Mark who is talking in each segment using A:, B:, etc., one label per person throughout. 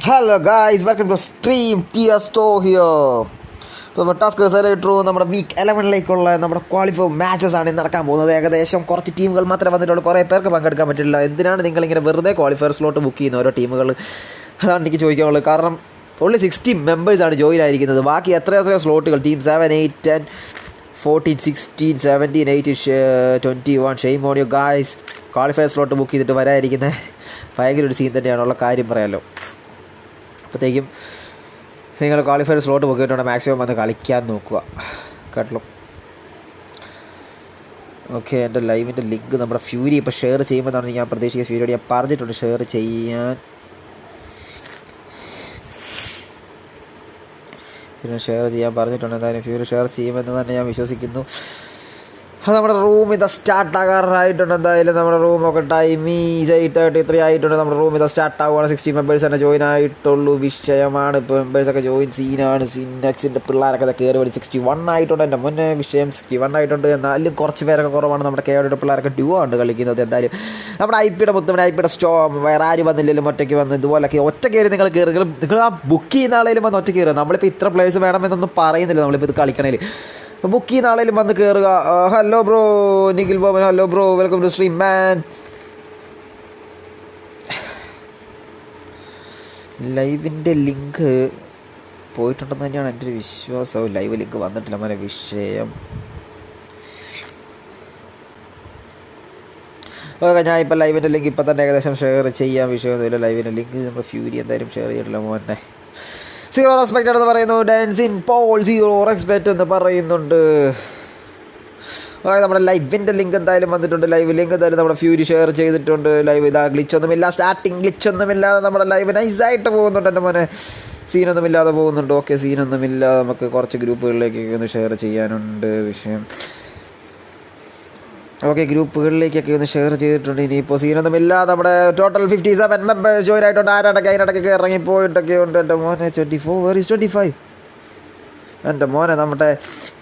A: Hello guys, welcome to stream THOR here. ഇപ്പോൾ നമ്മൾ Tuskers നമ്മുടെ വീക്ക് 11 നമ്മുടെ ക്വാളിഫൈ മാച്ചസ് ആണ് നടക്കാൻ പോകുന്നത്. ഏകദേശം കുറച്ച് ടീമുകൾ മാത്രമേ വന്നിട്ടുള്ളൂ, കുറേ പേർക്ക് പങ്കെടുക്കാൻ പറ്റില്ല. എന്തിനാണ് നിങ്ങളിങ്ങനെ വെറുതെ ക്വാളിഫയർ സ്ലോട്ട് ബുക്ക് ചെയ്യുന്ന ഓരോ ടീമുകൾ? അതാണ് എനിക്ക് ചോദിക്കാനുള്ളത്. കാരണം ഓൺലി 60 മെമ്പേഴ്സാണ് ജോയിൻ ആയിരിക്കുന്നത്. ബാക്കി എത്ര സ്ലോട്ടുകൾ team 7, 8, 10, 14, 16, 17, 18, 21 shame on you guys. Qualifier slot book ചെയ്തിട്ട് വരാതിരിക്കുന്നത് ഭയങ്കര ഒരു സീൻ തന്നെയാണുള്ള കാര്യം പറയാമല്ലോ. അപ്പോഴത്തേക്കും നിങ്ങൾ ക്വാളിഫയർ സ്ലോട്ട് ബുക്ക് ചെയ്തിട്ടുണ്ടെങ്കിൽ മാക്സിമം വന്ന് കളിക്കാൻ നോക്കുക കേട്ടോ. ഓക്കെ, എൻ്റെ ലൈവിൻ്റെ ലിങ്ക് നമ്മുടെ ഫ്യൂരി ഇപ്പോൾ ഷെയർ ചെയ്യുമെന്നാണ് ഞാൻ പ്രതീക്ഷിക്കുന്നത്. ഫ്യൂരിയോട് ഞാൻ പറഞ്ഞിട്ടുണ്ട് ഷെയർ ചെയ്യാൻ. പിന്നെ ഷെയർ ചെയ്യാൻ പറഞ്ഞിട്ടുണ്ട്. എന്തായാലും ഫ്യൂരി ഷെയർ ചെയ്യുമെന്ന് തന്നെ ഞാൻ വിശ്വസിക്കുന്നു. അത് നമ്മുടെ റൂം ഇത് സ്റ്റാർട്ട് ആകാറായിട്ടുണ്ട്. എന്തായാലും നമ്മുടെ റൂമൊക്കെ ടൈം 8:33 ആയിട്ടുണ്ട്. നമ്മുടെ റൂം ഇത് സ്റ്റാർട്ട് ആവുകയാണ്. 60 മെമ്പേഴ്സ് തന്നെ ജോയിൻ ആയിട്ടുള്ളൂ. വിഷയമാണ് ഇപ്പോൾ മെമ്പേഴ്സൊക്കെ ജോയിൻ സീനാണ്. സിന്നക്സിൻ്റെ പിള്ളേരൊക്കെ കയറി വഴി 61 ആയിട്ടുണ്ട്. എൻ്റെ മുന്നേ വിഷയം 61 ആയിട്ടുണ്ട്. എന്നാലും കുറച്ച് പേരൊക്കെ കുറവാണ്. നമ്മുടെ കേരളയുടെ പിള്ളേരൊക്കെ ഡ്യുവോ ഉണ്ട് കളിക്കുന്നത്. എന്തായാലും നമ്മുടെ ഐപിയുടെ മുത്തമ്മ ഐപിയുടെ സ്റ്റോം വേറെ ആരും വന്നില്ലെങ്കിലും ഒറ്റയ്ക്ക് വന്ന് ഇതുപോലൊക്കെ ഒറ്റ കയറി നിങ്ങൾ കയറി. നിങ്ങൾ ആ ബുക്ക് ചെയ്യുന്ന ആളേലും വന്ന് ഒറ്റ കയറുക. നമ്മളിപ്പോൾ ഇത്ര പ്ലേയേഴ്സ് വേണമെന്നൊന്നും പറയുന്നില്ല. നമ്മളിപ്പോൾ ഇത് കളിക്കണേൽ ബുക്ക് ചെയ്യുന്ന ആളേലും വന്ന് കയറുക. Hello bro Nikhil Boban, hello bro, welcome to stream man. ലൈവിൻ്റെ ലിങ്ക് പോയിട്ടുണ്ടെന്ന് തന്നെയാണ് എൻ്റെ ഒരു വിശ്വാസം. ലൈവ് ലിങ്ക് വന്നിട്ടില്ല മോനെ. വിഷയം ഓക്കെ, ഞാൻ ഇപ്പോൾ ലൈവിൻ്റെ ലിങ്ക് ഇപ്പം തന്നെ ഏകദേശം ഷെയർ ചെയ്യാൻ വിഷയമൊന്നുമില്ല. ലൈവിൻ്റെ ലിങ്ക് നമ്മുടെ ഫ്യൂരി എന്തായാലും ഷെയർ ചെയ്തിട്ടില്ല മോനെ. 0 റെസ്പെക്റ്റ് എന്ന് പറയുന്നു. ഡാൻസിൻ പോൾ 0 റെസ്പെക്റ്റ് എന്ന് പറയുന്നുണ്ട്. അതായത് നമ്മുടെ ലൈവിൻ്റെ ലിങ്ക് എന്തായാലും വന്നിട്ടുണ്ട്. ലൈവ് ലിങ്ക് എന്തായാലും നമ്മുടെ ഫ്യൂരി ഷെയർ ചെയ്തിട്ടുണ്ട്. ലൈവ് ഇതാ ഗ്ലിച്ചൊന്നുമില്ല, സ്റ്റാർട്ടിങ് ഗ്ലിച്ചൊന്നുമില്ലാതെ നമ്മുടെ ലൈവ് നൈസായിട്ട് പോകുന്നുണ്ട്. എൻ്റെ മോനെ സീനൊന്നുമില്ലാതെ പോകുന്നുണ്ട്. ഓക്കെ, സീനൊന്നുമില്ല. നമുക്ക് കുറച്ച് ഗ്രൂപ്പുകളിലേക്കൊക്കെ ഒന്ന് ഷെയർ ചെയ്യാനുണ്ട് വിഷയം. ഓക്കെ, ഗ്രൂപ്പുകളിലേക്കൊക്കെ ഒന്ന് ഷെയർ ചെയ്തിട്ടുണ്ട്. ഇനിയിപ്പോൾ സീനൊന്നുമില്ലാതെ നമ്മുടെ ടോട്ടൽ 57 മെമ്പേഴ്സ് ജോയിൻ ആയിട്ടുണ്ട്. ആരാണ്ടൊക്കെ അതിനിടയ്ക്കൊക്കെ ഇറങ്ങിപ്പോയിട്ടൊക്കെ ഉണ്ട്. എൻ്റെ മോനെ 24 വേർ ഈസ് 25. എൻ്റെ മോനെ നമ്മുടെ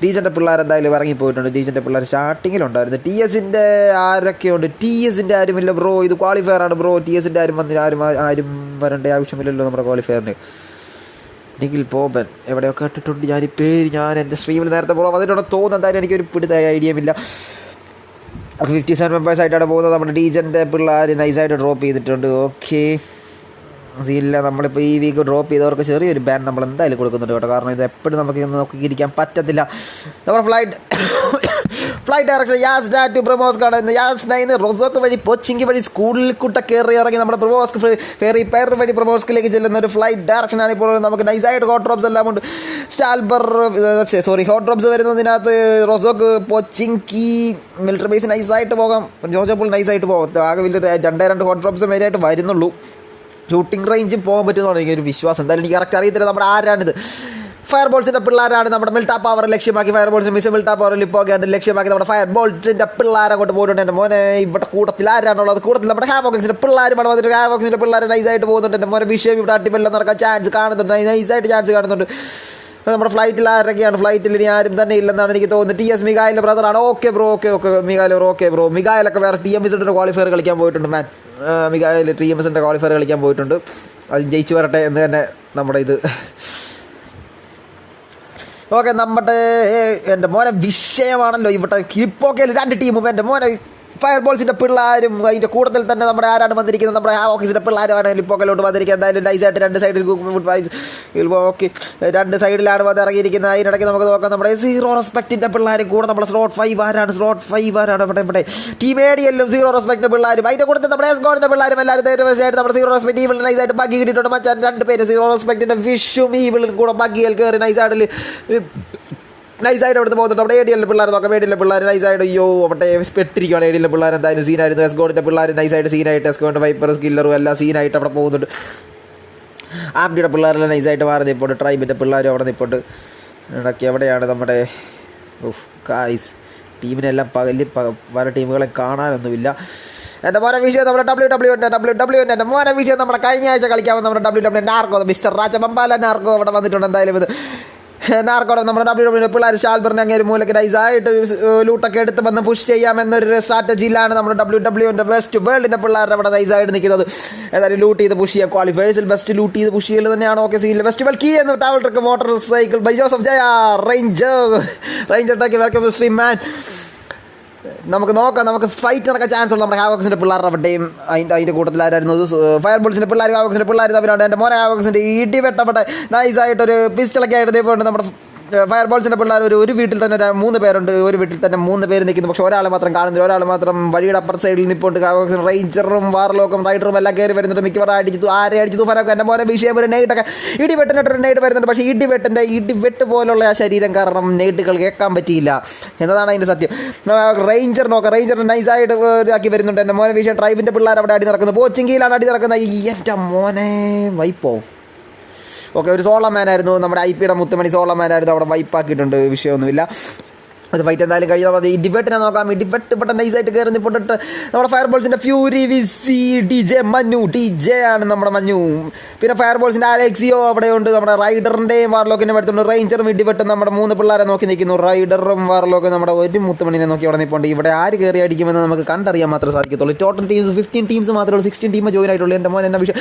A: ഡീജൻ്റെ പിള്ളേർ എന്തായാലും ഇറങ്ങിപ്പോയിട്ടുണ്ട്. ഡീജൻ്റെ പിള്ളേർ സ്റ്റാർട്ടിങ്ങിലുണ്ടായിരുന്നു. TSൻ്റെ ആരൊക്കെയുണ്ട്? TSൻ്റെ ആരുമില്ല ബ്രോ. ഇത് ക്വാളിഫയർ ആണ് ബ്രോ. TSൻ്റെ ആരും വന്നില്ല. ആരും വരേണ്ട ആവശ്യമില്ലല്ലോ നമ്മുടെ ക്വാളിഫയറിന്. നിഖിൽ ബോബൻ എവിടെയൊക്കെ ഇട്ടിട്ടുണ്ട്. ഞാൻ എൻ്റെ സ്ട്രീമിൽ നേരത്തെ ബ്രോ വന്നിട്ടുണ്ട് തോന്നുന്നു. എന്തായാലും എനിക്കൊരു പിടുത്ത ഐഡിയമില്ല. 57 മെമ്പേഴ്സ് ആയിട്ടാണ് പോകുന്നത്. നമ്മുടെ ഡീജൻ്റെ പിള്ളേർ നൈസായിട്ട് ഡ്രോപ്പ് ചെയ്തിട്ടുണ്ട്. ഓക്കെ, ഇല്ല നമ്മളിപ്പോൾ ഈ വീക്ക് ഡ്രോപ്പ് ചെയ്തവർക്ക് ചെറിയൊരു ബാൻ നമ്മൾ എന്തായാലും കൊടുക്കുന്നുണ്ട് കേട്ടോ. കാരണം ഇത് എപ്പോഴും നമുക്ക് നോക്കിയിരിക്കാൻ പറ്റത്തില്ല. നമ്മുടെ ഫ്ലൈറ്റ് ഡയറക്ടർ യാസ് ഡാറ്റ് പ്രമോസ്ക്കാണ്. യാസ് 9 റൊസോക്ക് വഴി പോച്ചിങ്കി വഴി സ്കൂളിൽ കൂട്ട കയറി ഇറങ്ങി നമ്മുടെ പ്രമോസ്ക് ഫെറി പെയർ വഴി പ്രമോസ്കിലേക്ക് ചെല്ലുന്ന ഒരു ഫ്ലൈറ്റ് ഡയറക്ഷനാണ് ഇപ്പോൾ. നമുക്ക് നൈസായിട്ട് ഹോട്ട് ഡ്രോപ്സ് എല്ലാം ഉണ്ട്. ഹോട്ട് ഡ്രോപ്സ് വരുന്നതിനകത്ത് റൊസോക്ക് പോച്ചിങ്കി മിലിറ്ററി ബേസ് നൈസായിട്ട് പോകാം. ജോർജപ്പോൾ നൈസായിട്ട് പോകാം. ആകെ വലിയ 2 ഹോട്ട് ഡ്രോപ്സ് വരെയായിട്ട് വരുന്നുള്ളൂ. ഷൂട്ടിംഗ് റേഞ്ചും പോകാൻ പറ്റുമെന്നാണ് എനിക്കൊരു വിശ്വാസം. എന്തായാലും എനിക്ക് കറക്റ്റ് അറിയത്തില്ല നമ്മുടെ ആരാണിത്. ഫയർ ബോൾസിൻ്റെ പിള്ളേരാണ്. നമ്മുടെ മിൽട്ടാ പവർ ലക്ഷ്യമാക്കി ഫയർ ബോൾസ് മിൽട്ടാ പവറിൽ പോകാണ്ട് ലക്ഷ്യമാക്കി നമ്മുടെ ഫയർ ബോൾസിൻ്റെ പിള്ളേരെ അങ്ങോട്ട് പോയിട്ടുണ്ട്. എൻ്റെ മോനെ ഇവിടെ കൂട്ടത്തിൽ ആരാണുള്ളത്? കൂട്ടത്തിൽ നമ്മുടെ ഹാവോക്സിൻ്റെ പിള്ളേരുമാണ് വന്നിട്ട്. ഹാവോക്സിൻ്റെ പിള്ളേർ നൈസായിട്ട് പോകുന്നുണ്ട്. എൻ്റെ മോനെ വിഷയം ഇവിടെ അടിപ്പെല്ലാം നടക്കാൻ ചാൻസ് കാണുന്നുണ്ട്. നൈസായിട്ട് ചാൻസ് കാണുന്നുണ്ട്. നമ്മുടെ ഫ്ലൈറ്റിൽ ആരൊക്കെയാണ്? ഫ്ലൈറ്റിൽ ഇനി ആരും തന്നെ ഇല്ലെന്നാണ് എനിക്ക് തോന്നുന്നത്. TS മിഗായിലെ ബ്രദറാണ്. ഓക്കെ ബ്രോ, ഓക്കെ മിഗായിൽ ബ്രോ. ഓക്കെ ബ്രോ, മിഗായിലൊക്കെ വേറെ TMSൻ്റെ ക്വാളിഫയർ കളിക്കാൻ പോയിട്ടുണ്ട് മാൻ. മിഗായിൽ TMSൻ്റെ ക്വാളിഫയർ കളിക്കാൻ പോയിട്ടുണ്ട്. അത് ജയിച്ചു വരട്ടെ എന്ന് തന്നെ നമ്മുടെ ഇത്. ഓക്കെ, നമ്മുടെ എൻ്റെ മോനെ വിഷയമാണല്ലോ ഇവിടെ. കിപ്പോക്കയിൽ 2 ടീമും എൻ്റെ മോനെ ഫയർ ബോൾസിൻ്റെ പിള്ളേരും അതിൻ്റെ കൂടുതൽ തന്നെ നമ്മുടെ ആരാണ് വന്നിരിക്കുന്നത്? നമ്മുടെ ഓഫീസിൻ്റെ പിള്ളേരുമാണ് ലിപ്പോക്കലോട്ട് വന്നിരിക്കുന്നത്. എന്തായാലും നൈസായിട്ട് 2 സൈഡിൽ ഓക്കെ 2 സൈഡിലാണ് വന്ന് ഇറങ്ങിയിരിക്കുന്നത്. അതിനിടയ്ക്ക് നമുക്ക് നോക്കാം നമ്മുടെ 0 റെസ്പെക്റ്റിൻ്റെ പിള്ളേരും കൂടെ നമ്മുടെ സ്ലോട്ട് 5 ആരാണ് ഇവിടെ ടീം ADLും 0 റെസ്പെക്റ്റിൻ്റെ പിള്ളേരും അതിൻ്റെ കൂടെ നമ്മുടെ എസ്കോഡിൻ്റെ പിള്ളേരും എല്ലാവരും തീർച്ചയായിട്ടും നമ്മുടെ 0 റെസ്പെക്റ്റ് ഈവിൾ നൈസായിട്ട് ബഗ്ഗി കിട്ടിയിട്ടുണ്ട്. മച്ചാൻ 2 പേര് 0 റെസ്പെക്റ്റിൻ്റെ വിഷും ഈവിളും കൂടെ ബഗ്ഗിയിൽ കയറി നൈസായിട്ട് അവിടുത്തെ പോകുന്നുണ്ട്. നമ്മുടെ ADL പിള്ളേർ നോക്കാം. ADL പിള്ളേർ നൈസായിട്ട് അവിടെ പെട്ടിരിക്കുകയാണ്. ADL പിള്ളേർ എന്തായാലും സീനായിരുന്നു. എസ്കോഡിൻ്റെ പിള്ളേർ നൈസായിട്ട് സീനായിട്ട് എസ്കോഡിൻ്റെ വൈപ്പറും സ്കില്ലറും എല്ലാം സീനായിട്ട് അവിടെ പോകുന്നുണ്ട്. ആംഡിയുടെ പിള്ളേരെല്ലാം നൈസായിട്ട് മാറി നിൽപ്പുണ്ട്. ട്രൈബിൻ്റെ പിള്ളേരും അവിടെ നിൽപ്പുണ്ട്. ഇടയ്ക്ക് എവിടെയാണ് നമ്മുടെ ഗായ്സ് ടീമിനെല്ലാം പല ടീമുകളെ കാണാനൊന്നുമില്ല. എൻ്റെ മോനെ വിഷയം നമ്മുടെ WWE എൻ്റെ മോനെ വിഷയം നമ്മുടെ കഴിഞ്ഞ ആഴ്ച കളിക്കാമെന്ന് നമ്മുടെ WWE നാർക്കോ മിസ്റ്റർ രാജ ബംബാല നാർക്കോ അവിടെ വന്നിട്ടുണ്ട്. എന്തായാലും ഇത് നാർക്കോടെ നമ്മുടെ WWE പിള്ളേർ ഷാൽബറിനെ അങ്ങനെ ഒരു മൂലക്ക് നൈസായിട്ട് ലൂട്ടൊക്കെ എടുത്ത് വന്ന് പുഷ് ചെയ്യാമെന്നൊരു സ്ട്രാറ്റജിയിലാണ് നമ്മുടെ WWE വെസ്റ്റ് വേൾഡിൻ്റെ പിള്ളേരുടെ അവിടെ നൈസായിട്ട് നിൽക്കുന്നത്. ഏതായാലും ലൂട്ട് ചെയ്ത് പുഷ് ചെയ്യുക. ക്വാളിഫയേഴ്സിൽ ബെസ്റ്റ് ലൂട്ട് ചെയ്ത് പുഷ് ചെയ്യൽ തന്നെയാണ്. ഓക്കെ സീനിൽ ഫെസ്റ്റിവൽ കീ എന്ന് travel truck motorcycle by Joseph Jaya ranger ടാക്കി വെൽക്കം സ്ട്രീം മാൻ. നമുക്ക് നോക്കാം, നമുക്ക് ഫൈറ്റ് നടക്കാൻ ചാൻസ് ഉള്ള നമ്മുടെ ഹാവോക്സിൻ്റെ പിള്ളേരുടെ അവിടെയും അതിൻ്റെ കൂട്ടത്തിലായിരുന്നു ഫയർ ബോൾസിൻ്റെ പിള്ളേർ ഹാവോക്സിൻ്റെ പിള്ളേർ തമ്മിലാണ്. എൻ്റെ മോനെ ഹാവോക്സിൻ്റെ ഇടി വെട്ടപ്പെട്ട നൈസായിട്ടൊരു പിസ്റ്റളൊക്കെ ആയിട്ട് ഇതേപോലെ നമ്മുടെ ഫയർ ബോൾസിൻ്റെ പിള്ളേർ ഒരു വീട്ടിൽ തന്നെ 3 പേരുണ്ട്. ഒരു വീട്ടിൽ തന്നെ 3 പേര് നിൽക്കുന്നു. പക്ഷേ ഒരാൾ മാത്രം കാണുന്നില്ല. ഒരാൾ മാത്രം വഴിയുടെ അപ്പുറത്തെ സൈഡിൽ നിൽപ്പുണ്ട്. റേഞ്ചറും വാർലോക്കും റൈഡറും എല്ലാം കയറി വരുന്നുണ്ട്. മിക്കവാറും അടിച്ചു തൂഫാനൊക്കെ എൻ്റെ മോനെ വിഷയം ഒരു നെയ്റ്റൊക്കെ ഇടിവെട്ടിനൊരു നെയ്റ്റ് വരുന്നുണ്ട്. പക്ഷേ ഇടിവെട്ട് പോലുള്ള ആ ശരീരം കാരണം നെയ്റ്റുകൾ കേൾക്കാൻ പറ്റിയില്ല എന്നതാണ് അതിൻ്റെ സത്യം. റേഞ്ചർ നോക്കാം, റേഞ്ചർ നൈസായിട്ട് ഇതാക്കി വരുന്നുണ്ട്. എൻ്റെ മോനെ വിഷയം ട്രൈബിൻ്റെ പിള്ളേർ അവിടെ അടി നടക്കുന്നത്. പോച്ചിങ്കിയിലാണ് അടി നടക്കുന്നത്. എൻ്റെ മോനെ വൈപ്പോ ഓക്കെ. ഒരു സോളമാനായിരുന്നു നമ്മുടെ IP യുടെ മുത്തുമണി സോളമാനായിരുന്നു. അവിടെ വൈപ്പാക്കിയിട്ടുണ്ട്, വിഷയമൊന്നുമില്ല. അത് ഫൈറ്റ് എന്തായാലും കഴിയാതെ മതി. ഡിബേറ്റിനെ നോക്കാം. ഈ ഡിബേറ്റ് പെട്ടെന്ന് നൈസായിട്ട് കയറി നിൽപ്പിട്ട് നമ്മുടെ ഫയർ ബോൾസിൻ്റെ ഫ്യൂരി വിസി DJ മഞ്ഞു ആണ് നമ്മുടെ മഞ്ഞു. പിന്നെ ഫയർ ബോൾസിൻ്റെ അലക്സിയോ അവിടെയുണ്ട്. നമ്മുടെ റൈഡറിൻ്റെയും വാർലോക്കിൻ്റെ അടുത്തുണ്ട്. റേഞ്ചറും ഇടിവെട്ടും നമ്മുടെ 3 പിള്ളേരെ നോക്കി നിൽക്കുന്നു. റൈഡറും വാർലോക്കും നമ്മുടെ ഒരു മുത്തുമണിനെ നോക്കി അവിടെ നിൽപ്പുണ്ട്. ഇവിടെ ആര് കയറി അടിക്കുമെന്ന് നമുക്ക് കണ്ടറിയാൻ മാത്രമേ സാധിക്കത്തുള്ളൂ. ടോട്ടൽ ടീംസ് 15 ടീംസ് മാത്രമേ ഉള്ളൂ. 16 ടീം ജോയിൻ ആയിട്ടുള്ളൂ. എൻ്റെ മോൻ എന്ന വിഷയം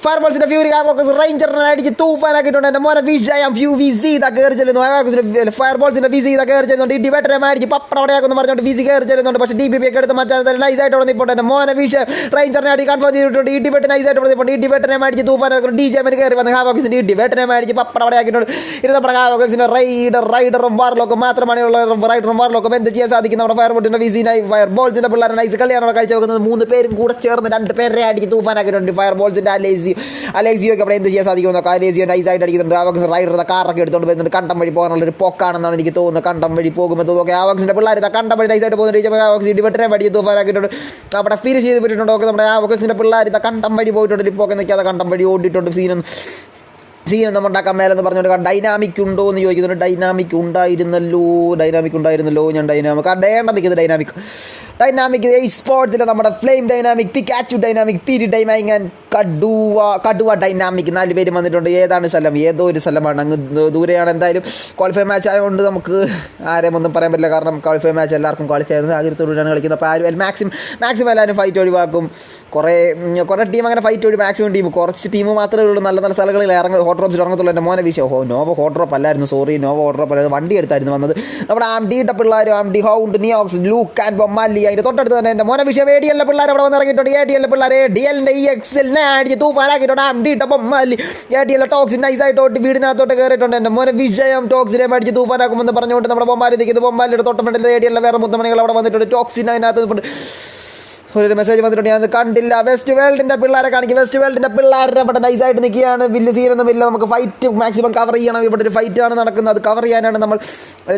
A: ഫയർ ബോൾസിൻ്റെ ഫ്യൂരി ഹാവോക്സ് റേഞ്ചറിനെ അടിച്ച് തൂഫാനാക്കിയിട്ടുണ്ട്. എൻ്റെ മോനെ വിഷയം VC ഇതാ കയറി ചെല്ലുന്നു. ഫയർ ബോൾസിൻ്റെ VC ഇതാ കയറി ചെല്ലുന്നുണ്ട്. ഡിബേറ്ററെ അടിച്ച് പപ്പടവിടെയാക്കുന്നു പറഞ്ഞുകൊണ്ട് VC കയറി ചെല്ലുന്നുണ്ട്. പക്ഷേ DPP ഒക്കെ എടുത്ത് മച്ചാൽ നൈസായിട്ട് അവിടെ നിൽപ്പുണ്ട്. എൻ്റെ മോനെ വിഷയം റേഞ്ചറിനെ അടി കൺഫേം ചെയ്തിട്ടുണ്ട്. ഈ ഡിബേറ്റ് നൈസായിട്ട് അവിടെ നിൽപ്പുണ്ട്. ഈ ഡിബേറ്ററെ അടിച്ച് തൂഫാനാക്കുന്നു. DJ കയറി വന്ന് ഹാവോക്സിൻ്റെ ഡിബേറ്ററെ അടിച്ച് പപ്പടവിടെയാക്കിയിട്ടുണ്ട്. ഇത് നമ്മുടെ ഹാവോക്സിൻ്റെ റൈഡറും വാർലോക്കും മാത്രമാണ് ഉള്ള. റൈഡറും വാർലോക്കും എന്ത് ചെയ്യാൻ സാധിക്കും? നമ്മുടെ ഫയർ ബോൾസിൻ്റെ VC ഫയർ ബോൾസിൻ്റെ പിള്ളേരെ നൈസ് കളിയാണ് കാഴ്ച വെക്കുന്നത്. 3 പേരും കൂടെ ചേർന്ന് 2 പേരെ അടിച്ച് തൂഫാനാക്കിയിട്ടുണ്ട്. ഫയർ ബോൾസിൻ്റെ അലേസിയോക്ക് അവിടെ എന്ത് ചെയ്യാൻ സാധിക്കുമെന്നോ അലേസിയോ നൈസായിട്ട് അടിക്കുന്നുണ്ട്. ആവക്സ് റൈഡർ കാറൊക്കെ എടുത്തുകൊണ്ട് വരുന്നുണ്ട്. കണ്ടം വഴി പോകാനുള്ളൊരു പോക്കാണെന്നാണ് എനിക്ക് തോന്നുന്നത്. കണ്ടം വഴി പോകുമ്പോൾ നോക്കി ആവക്സിൻ്റെ പിള്ളേർ കണ്ടം വഴി നൈസായിട്ട് പോകുന്നുണ്ട്. ആവക്സ് ഇടിവെട്ടനെ അടിച്ച് തൂഫാനാക്കിയിട്ടുണ്ട്. അവിടെ ഫിനിഷ് ചെയ്ത് വിട്ടിട്ടുണ്ട്. ഓക്കെ നമ്മുടെ ആവക്സിൻ്റെ പിള്ളേർ കണ്ടം വഴി പോയിട്ടുണ്ട്. ഇപ്പോൾ നിൽക്കാതെ കണ്ടം വഴി ഓടിയിട്ടുണ്ട്. സീനൊന്നും ഉണ്ടാക്കാൻ മേലെന്ന് പറഞ്ഞുകൊണ്ട് ഡൈനാമിക് ഉണ്ടോ എന്ന് ചോദിക്കുന്നുണ്ട്. ഡൈനാമിക് ഉണ്ടായിരുന്നല്ലോ. ഞാൻ ഡൈനാമിക് നിൽക്കുന്നത് ഡൈനാമിക് സ്പോർട്സിലെ നമ്മുടെ ഫ്ലെയിം ഡൈനാമിക്, പിക്കാച്ചു ഡൈനാമിക്, പിരി ഡൈനാമിക് ആൻഡ് കടുവ ഡൈനാമിക് 4 പേരും വന്നിട്ടുണ്ട്. ഏതാണ് സ്ഥലം? ഏതോ ഒരു സ്ഥലമാണ്, അങ്ങ് ദൂരെയാണ്. എന്തായാലും ക്വാളിഫൈ മാച്ച് ആയതുകൊണ്ട് നമുക്ക് ആരെയും ഒന്നും പറയാൻ പറ്റില്ല. കാരണം ക്വാളിഫൈ മാച്ച് എല്ലാവർക്കും ക്വാളിഫൈ ആയിരുന്നു. ആഗ്രഹത്തോടെയാണ് കളിക്കുന്നത്. അപ്പോൾ ആരും മാക്സിമം എല്ലാവരും ഫൈറ്റ് ഒഴിവാക്കും. കുറേ ടീം അങ്ങനെ ഫൈറ്റ് ഒഴി മാക്സിമം ടീം കുറച്ച് ടീം മാത്രമേ ഉള്ളൂ നല്ല സ്ഥലങ്ങളിൽ ഹോട്ട് ഡ്രോപ്സിൽ ഇറങ്ങത്തുള്ളൂ. എൻ്റെ മോനെ വിഷയം നോവ ഹോട്ട് ഡ്രോപ്പ് അല്ലായിരുന്നു. നോവ ഹോട്ട് ഡ്രോപ്പ് അല്ലായിരുന്നു. വണ്ടി എടുത്തായിരുന്നു വന്നത്. നമ്മുടെ ആംഡിയുടെ പിള്ളേരും ആംഡി ഹൗണ്ട് നിയോക്സ് ലൂക്ക് ആൻഡ് മല്ലി അതിൻ്റെ തൊട്ടടുത്ത് തന്നെ എൻ്റെ മോനെ വിഷയം ADL പിള്ളേർ അവിടെ വന്ന് ഇറങ്ങിയിട്ടുണ്ട്. ADL പിള്ളേർ ADLൻ്റെ EXL അടിച്ച് തൂഫാനാക്കിയിട്ടുണ്ട്. ആംഡിയുടെ മല്ലി ADL ടോക്സിൻ നൈസായിട്ട് വീടിനകത്തോട്ട് കയറിയിട്ടുണ്ട്. എൻ്റെ മോനെ വിഷയം ടോക്സിനെ അടിച്ച് തൂഫാനാക്കുമെന്ന് പറഞ്ഞുകൊണ്ട് നമ്മുടെ ബൊമ്മാലി നിൽക്കുന്നത്. ബൊമ്മാലിയുടെ തൊട്ട് ഫ്രണ്ടിൽ ADL വേറെ മുത്തമണികൾ അവിടെ വന്നിട്ടുണ്ട്. ടോക്സിൻ അതിനകത്ത് ഒരു മെസ്സേജ് വന്നിട്ടുണ്ട്, ഞാൻ കണ്ടില്ല. വെസ്റ്റ് വേൾഡിൻ്റെ പിള്ളേരെ കാണിക്കും. വെസ്റ്റ് വേൾഡിൻ്റെ പിള്ളേരുടെ ഇവിടെ നൈസായിട്ട് നിൽക്കുകയാണ്. വലിയ സീനൊന്നുമില്ല. നമുക്ക് ഫൈറ്റ് മാക്സിമം കവർ ചെയ്യണം. ഇവിടെ ഒരു ഫൈറ്റാണ് നടക്കുന്നത്. അത് കവർ ചെയ്യാനാണ് നമ്മൾ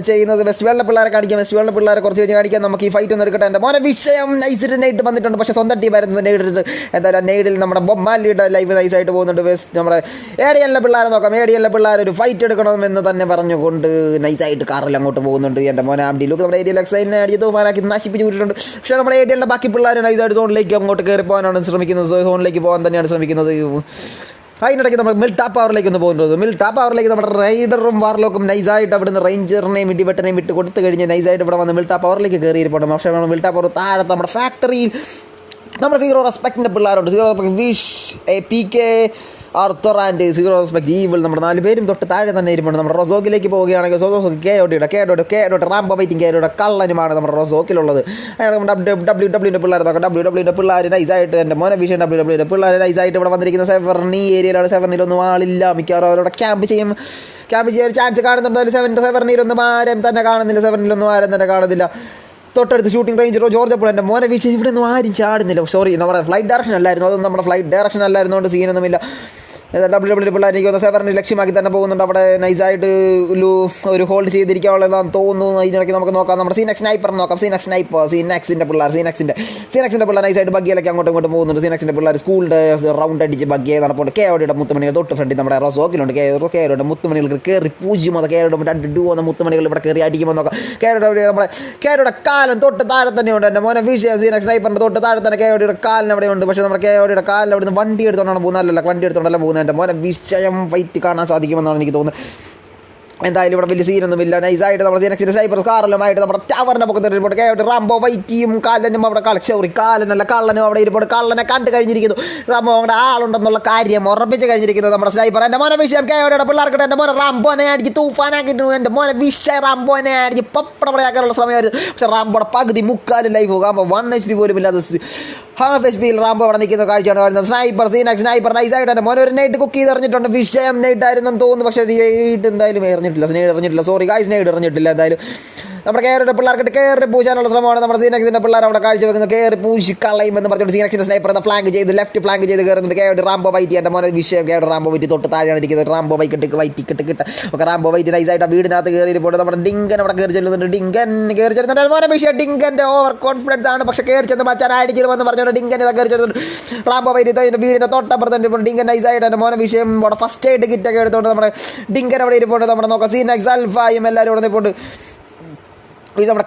A: ചെയ്യുന്നത്. വെസ്റ്റ് വേൾഡിൻ്റെ പിള്ളേരെ കാണിക്കാം. വെസ്റ്റ് വേൾഡിൻ്റെ പിള്ളേരെ കുറച്ച് കഴിഞ്ഞ് കാണിക്കാം. നമുക്ക് ഈ ഫൈറ്റ് ഒന്ന് എടുക്കട്ടെ. എൻ്റെ മോനെ വിഷയം നൈസിട്ട് നെയ്റ്റ് വന്നിട്ടുണ്ട്. പക്ഷേ സ്വന്തം ടീം ആയിരുന്നു നെയ്ഡിട്ട്. എന്തായാലും നെയ്ഡിൽ നമ്മുടെ ബൊമ്മാലിയുടെ ലൈഫ് നൈസായിട്ട് പോകുന്നുണ്ട്. നമ്മുടെ ADLൻ്റെ പിള്ളേരെ നോക്കാം. ADLൻ്റെ പിള്ളേർ ഒരു ഫൈറ്റ് എടുക്കണമെന്ന് തന്നെ പറഞ്ഞുകൊണ്ട് നൈസായിട്ട് കാറിൽ അങ്ങോട്ട് പോകുന്നുണ്ട്. എൻ്റെ മോനെ ആംഡിയിലൊക്കെ നമ്മുടെ ADL എക്സൈനെ അടിച്ച് തൂഫാനാക്കി നശിപ്പിച്ച് വിട്ടിട്ടുണ്ട്. പക്ഷേ നമ്മുടെ ADLൻ്റെ ബാക്കി പിള്ളേർ നൈസായിട്ട് സോണിലേക്ക് അങ്ങോട്ട് കയറി പോകാനാണ് ശ്രമിക്കുന്നത്. സോണിലേക്ക് പോകാൻ തന്നെയാണ് ശ്രമിക്കുന്നത്. അതിനിടയ്ക്ക് നമ്മൾ മിൽട്ടാ പവറിലേക്ക് ഒന്ന് പോകുന്നത്. മിൽട്ടാ പവറിലേക്ക് നമ്മുടെ റൈഡറും വാർലോക്കും നൈസായിട്ട് അവിടുന്ന് റേഞ്ചറിനെയും ഇടിവെട്ടനെയും വിട്ട് കൊടുത്തു കഴിഞ്ഞ് നൈസായിട്ട് ഇവിടെ വന്ന് മിൽട്ടാ പവറിലേക്ക് കയറിയിരിപ്പുണ്ട്. പക്ഷേ മിൽട്ടാ പവർ താഴത്ത് നമ്മുടെ ഫാക്ടറിയിൽ നമ്മുടെ 0 റെസ്പെക്റ്റിൻ്റെ പിള്ളേരുണ്ട്. 0 respect wish PK Arthur and 0 respect evil നമ്മുടെ 4 പേരും തൊട്ട് താഴെ തന്നെ ഇരിപ്പുണ്ട്. നമ്മുടെ റൊസോക്കിലേക്ക് പോവുകയാണെങ്കിൽ കേഡോട്ട് റാംബോ വൈറ്റിംഗ് കേഡോടെ കള്ളനുമാണ് നമ്മുടെ റൊസോക്കിലുള്ളത്. നമ്മുടെ WWE പിള്ളേർ നോക്കാം. WWE പിള്ളേർ നൈസായിട്ട് എൻ്റെ മോനെ വിഷയം WWE പിള്ളേർ നൈസായിട്ട് ഇവിടെ വന്നിരിക്കുന്ന സെവർണി ഏരിയയിലാണ്. സെവർണിയിലൊന്നും ആളില്ല. മിക്കവാറും അവരോട് ക്യാമ്പ് ചെയ്യാൻ ഒരു ചാൻസ് കാണുന്നുണ്ട്. സെവർണിയിലൊന്നും ആരും തന്നെ കാണുന്നില്ല. സെവർണിയിലൊന്നും ആരും തന്നെ കാണുന്നില്ല. തൊട്ടടുത്ത് ഷൂട്ടിംഗ് റേഞ്ചറോ ജോർജ് അപ്പോൾ എൻ്റെ മോനെ വീഴ്ച ഇവിടെ ഒന്നും ആരും ചാടുന്നില്ല. സോറി, നമ്മുടെ ഫ്ലൈറ്റ് ഡയറക്ഷൻ അല്ലായിരുന്നു. അതൊന്നും നമ്മുടെ ഫ്ലൈറ്റ് ഡയറക്ഷൻ അല്ലായിരുന്നുകൊണ്ട് സീനൊന്നുമില്ല. WWE പിള്ളേർ എനിക്ക് തോന്നുന്നു 7 ലക്ഷ്യമാക്കി തന്നെ പോകുന്നുണ്ട്. അവിടെ നൈസായിട്ട് ഒരു ഹോൾഡ് ചെയ്തിരിക്കാനുള്ളതാണെന്ന് തോന്നുന്നു. അതിനിടയ്ക്ക് നമുക്ക് നോക്കാം. നമ്മുടെ സീനെക്സ് സ്നൈപ്പർ നോക്കാം. സീനെക്സിൻ്റെ പിള്ളേർ നൈസായിട്ട് ബഗ്ഗിയിലൊക്കെ അങ്ങോട്ടും ഇങ്ങോട്ടും പോകുന്നുണ്ട്. സീനെക്സിൻ്റെ പിള്ളേർ സ്കൂളിൻ്റെ റൗണ്ട് അടിച്ച് ബഗ്ഗിയെ നടപ്പുണ്ട്. കേരളയുടെ മുത്തുമണികൾ തൊട്ട് ഫ്രണ്ടിൽ നമ്മുടെ റൊസോക്കിലുണ്ട്. കേരളയുടെ മുത്തുമണികൾ കയറി പൂജ്യമോ കേരളയുടെ 2 പോകുന്ന മുത്തുമണികൾ ഇവിടെ കയറി അടിക്കുമ്പോൾ നോക്കാം. കേരളയുടെ കാലം തൊട്ട് താഴെ തന്നെയുണ്ട്. എൻ്റെ മോനെ വിഷയം സീനെക്സ് സ്നൈപ്പറിൻ്റെ തൊട്ട് താഴെ തന്നെ കേരളയുടെ കാലിന് അവിടെയുണ്ട്. പക്ഷേ നമ്മുടെ കേരളയുടെ കാലിൽ അവിടെ നിന്ന് വണ്ടി എടുത്തോണ്ടാണ് പോകുന്നത്. വണ്ടി എടുത്തോണ്ടല്ല പോകുന്നത്. എൻ്റെ മോനെ വിഷയം ഫൈറ്റ് കാണാൻ സാധിക്കുമെന്നാണ് എനിക്ക് തോന്നുന്നത്. എന്തായാലും ഇവിടെ വലിയ സീനൊന്നുമില്ല. നൈസായിട്ട് നമ്മുടെ സീനക്സിൻ്റെ സൈബർ കാറലുമായിട്ട് നമ്മുടെ ടവറിൻ്റെ പൊക്കത്തിൽ ഇരിപ്പോട്ട് കേട്ട് റാംബോ വൈറ്റിയും കാലനും അവിടെ കാലനല്ല കള്ളനും അവിടെ ഇരിപ്പോട്ട് കള്ളനെ കണ്ടു കഴിഞ്ഞിരിക്കുന്നു. റാംബോ അവിടെ ആളുണ്ടെന്നുള്ള കാര്യം ഉറപ്പിച്ച് കഴിഞ്ഞിരിക്കുന്നു നമ്മുടെ സ്നൈപ്പർ. എൻ്റെ മോനെ വിഷയം കേവയുടെ പിള്ളേർക്കിട്ട് എൻ്റെ മോനെ റാംബോനെ അടിച്ച് തൂഫാനാക്കിയിട്ട് എൻ്റെ മോനെ വിഷയം റാംബോനെ അടിച്ച് പപ്പടപടയാക്കാനുള്ള സമയമായിരുന്നു. പക്ഷേ റാംബോയുടെ പകുതി മുക്കാലും ലൈഫ് പോകുമ്പോൾ 1 HP പോലും ഇല്ലാതെ ഹാഫ് HP റാംബോ അവിടെ നിൽക്കുന്ന കാഴ്ചയാണ് വരുന്നത്. സ്നൈപ്പർ സ്നൈപ്പർ നൈസായിട്ട് എൻ്റെ മോനെ ഒരു നൈറ്റ് കുക്ക് ചെയ്തെറിഞ്ഞിട്ടുണ്ട്. വിഷയം നൈറ്റ് ആയിരുന്നെന്ന് തോന്നുന്നു. പക്ഷേ നൈറ്റ് എന്തായാലും എറിഞ്ഞിട്ടില്ല. സോറി ഗായ്സ്, നൈറ്റ് എറിഞ്ഞിട്ടില്ല. എന്തായാലും നമ്മുടെ കേരളയുടെ പിള്ളേർക്കിട്ട് കയറി പൂശാനുള്ള ശ്രമമാണ് നമ്മുടെ സീനക്സിൻ്റെ പിള്ളേർ അവിടെ കാഴ്ചവെക്കുന്നത്. കയറി പൂശി കളയുമെന്ന് പറഞ്ഞിട്ട് സീനക്സിൻ്റെ സ്നൈപ്പർ എന്ന ഫ്ലാങ്ക് ചെയ്ത് ലെഫ്റ്റ് ഫ്ലാങ്ക് ചെയ്ത് കയറുന്നുണ്ട്. കേരള റാംബോ വൈറ്റി എൻ്റെ മോനെ വിഷയം കേരള റാംബോ വൈറ്റി തൊട്ട് താഴെയാണ് ഇരിക്കുന്നത്. റാംബോ വൈറ്റ് കിട്ട ഒക്കെ റാംബോ വൈറ്റ് നൈസായിട്ട് ആ വീടിനകത്ത് കയറി ഇപ്പോൾ നമ്മുടെ ഡിങ്കൻ അവിടെ കയറി ചെല്ലുന്നുണ്ട്. ഡിങ്കൻ കയറി ചെല്ലുന്നുണ്ട്. എൻ്റെ മോനെ വിഷയം ഡിങ്കൻ്റെ ഓവർ കോൺഫിഡൻസ് ആണ്. പക്ഷേ കയറി ചെന്ന് മച്ചാൻ അടിച്ചിടുമെന്ന് പറഞ്ഞുകൊണ്ട് ഡിങ്കൻ ഇതാ കയറി ചെല്ലുന്നുണ്ട്. റാംബോ വൈറ്റി അതിൻ്റെ വീടിൻ്റെ തൊട്ടപ്പുറത്തുണ്ട് ഡിങ്കൻ നൈസായിട്ട് എൻ്റെ മോനെ വിഷയം അവിടെ ഫസ്റ്റ് എയ്ഡ് കിറ്റൊക്കെ എടുത്തുകൊണ്ട് നമ്മുടെ ഡിങ്കൻ അവിടെ ഇരിപ്പുണ്ട്. നമ്മുടെ നോക്കാം സീനക്സ് അൽഫായും എല്ലാവരും ഇവിടെ നിൽപ്പുണ്ട്. നമ്മുടെ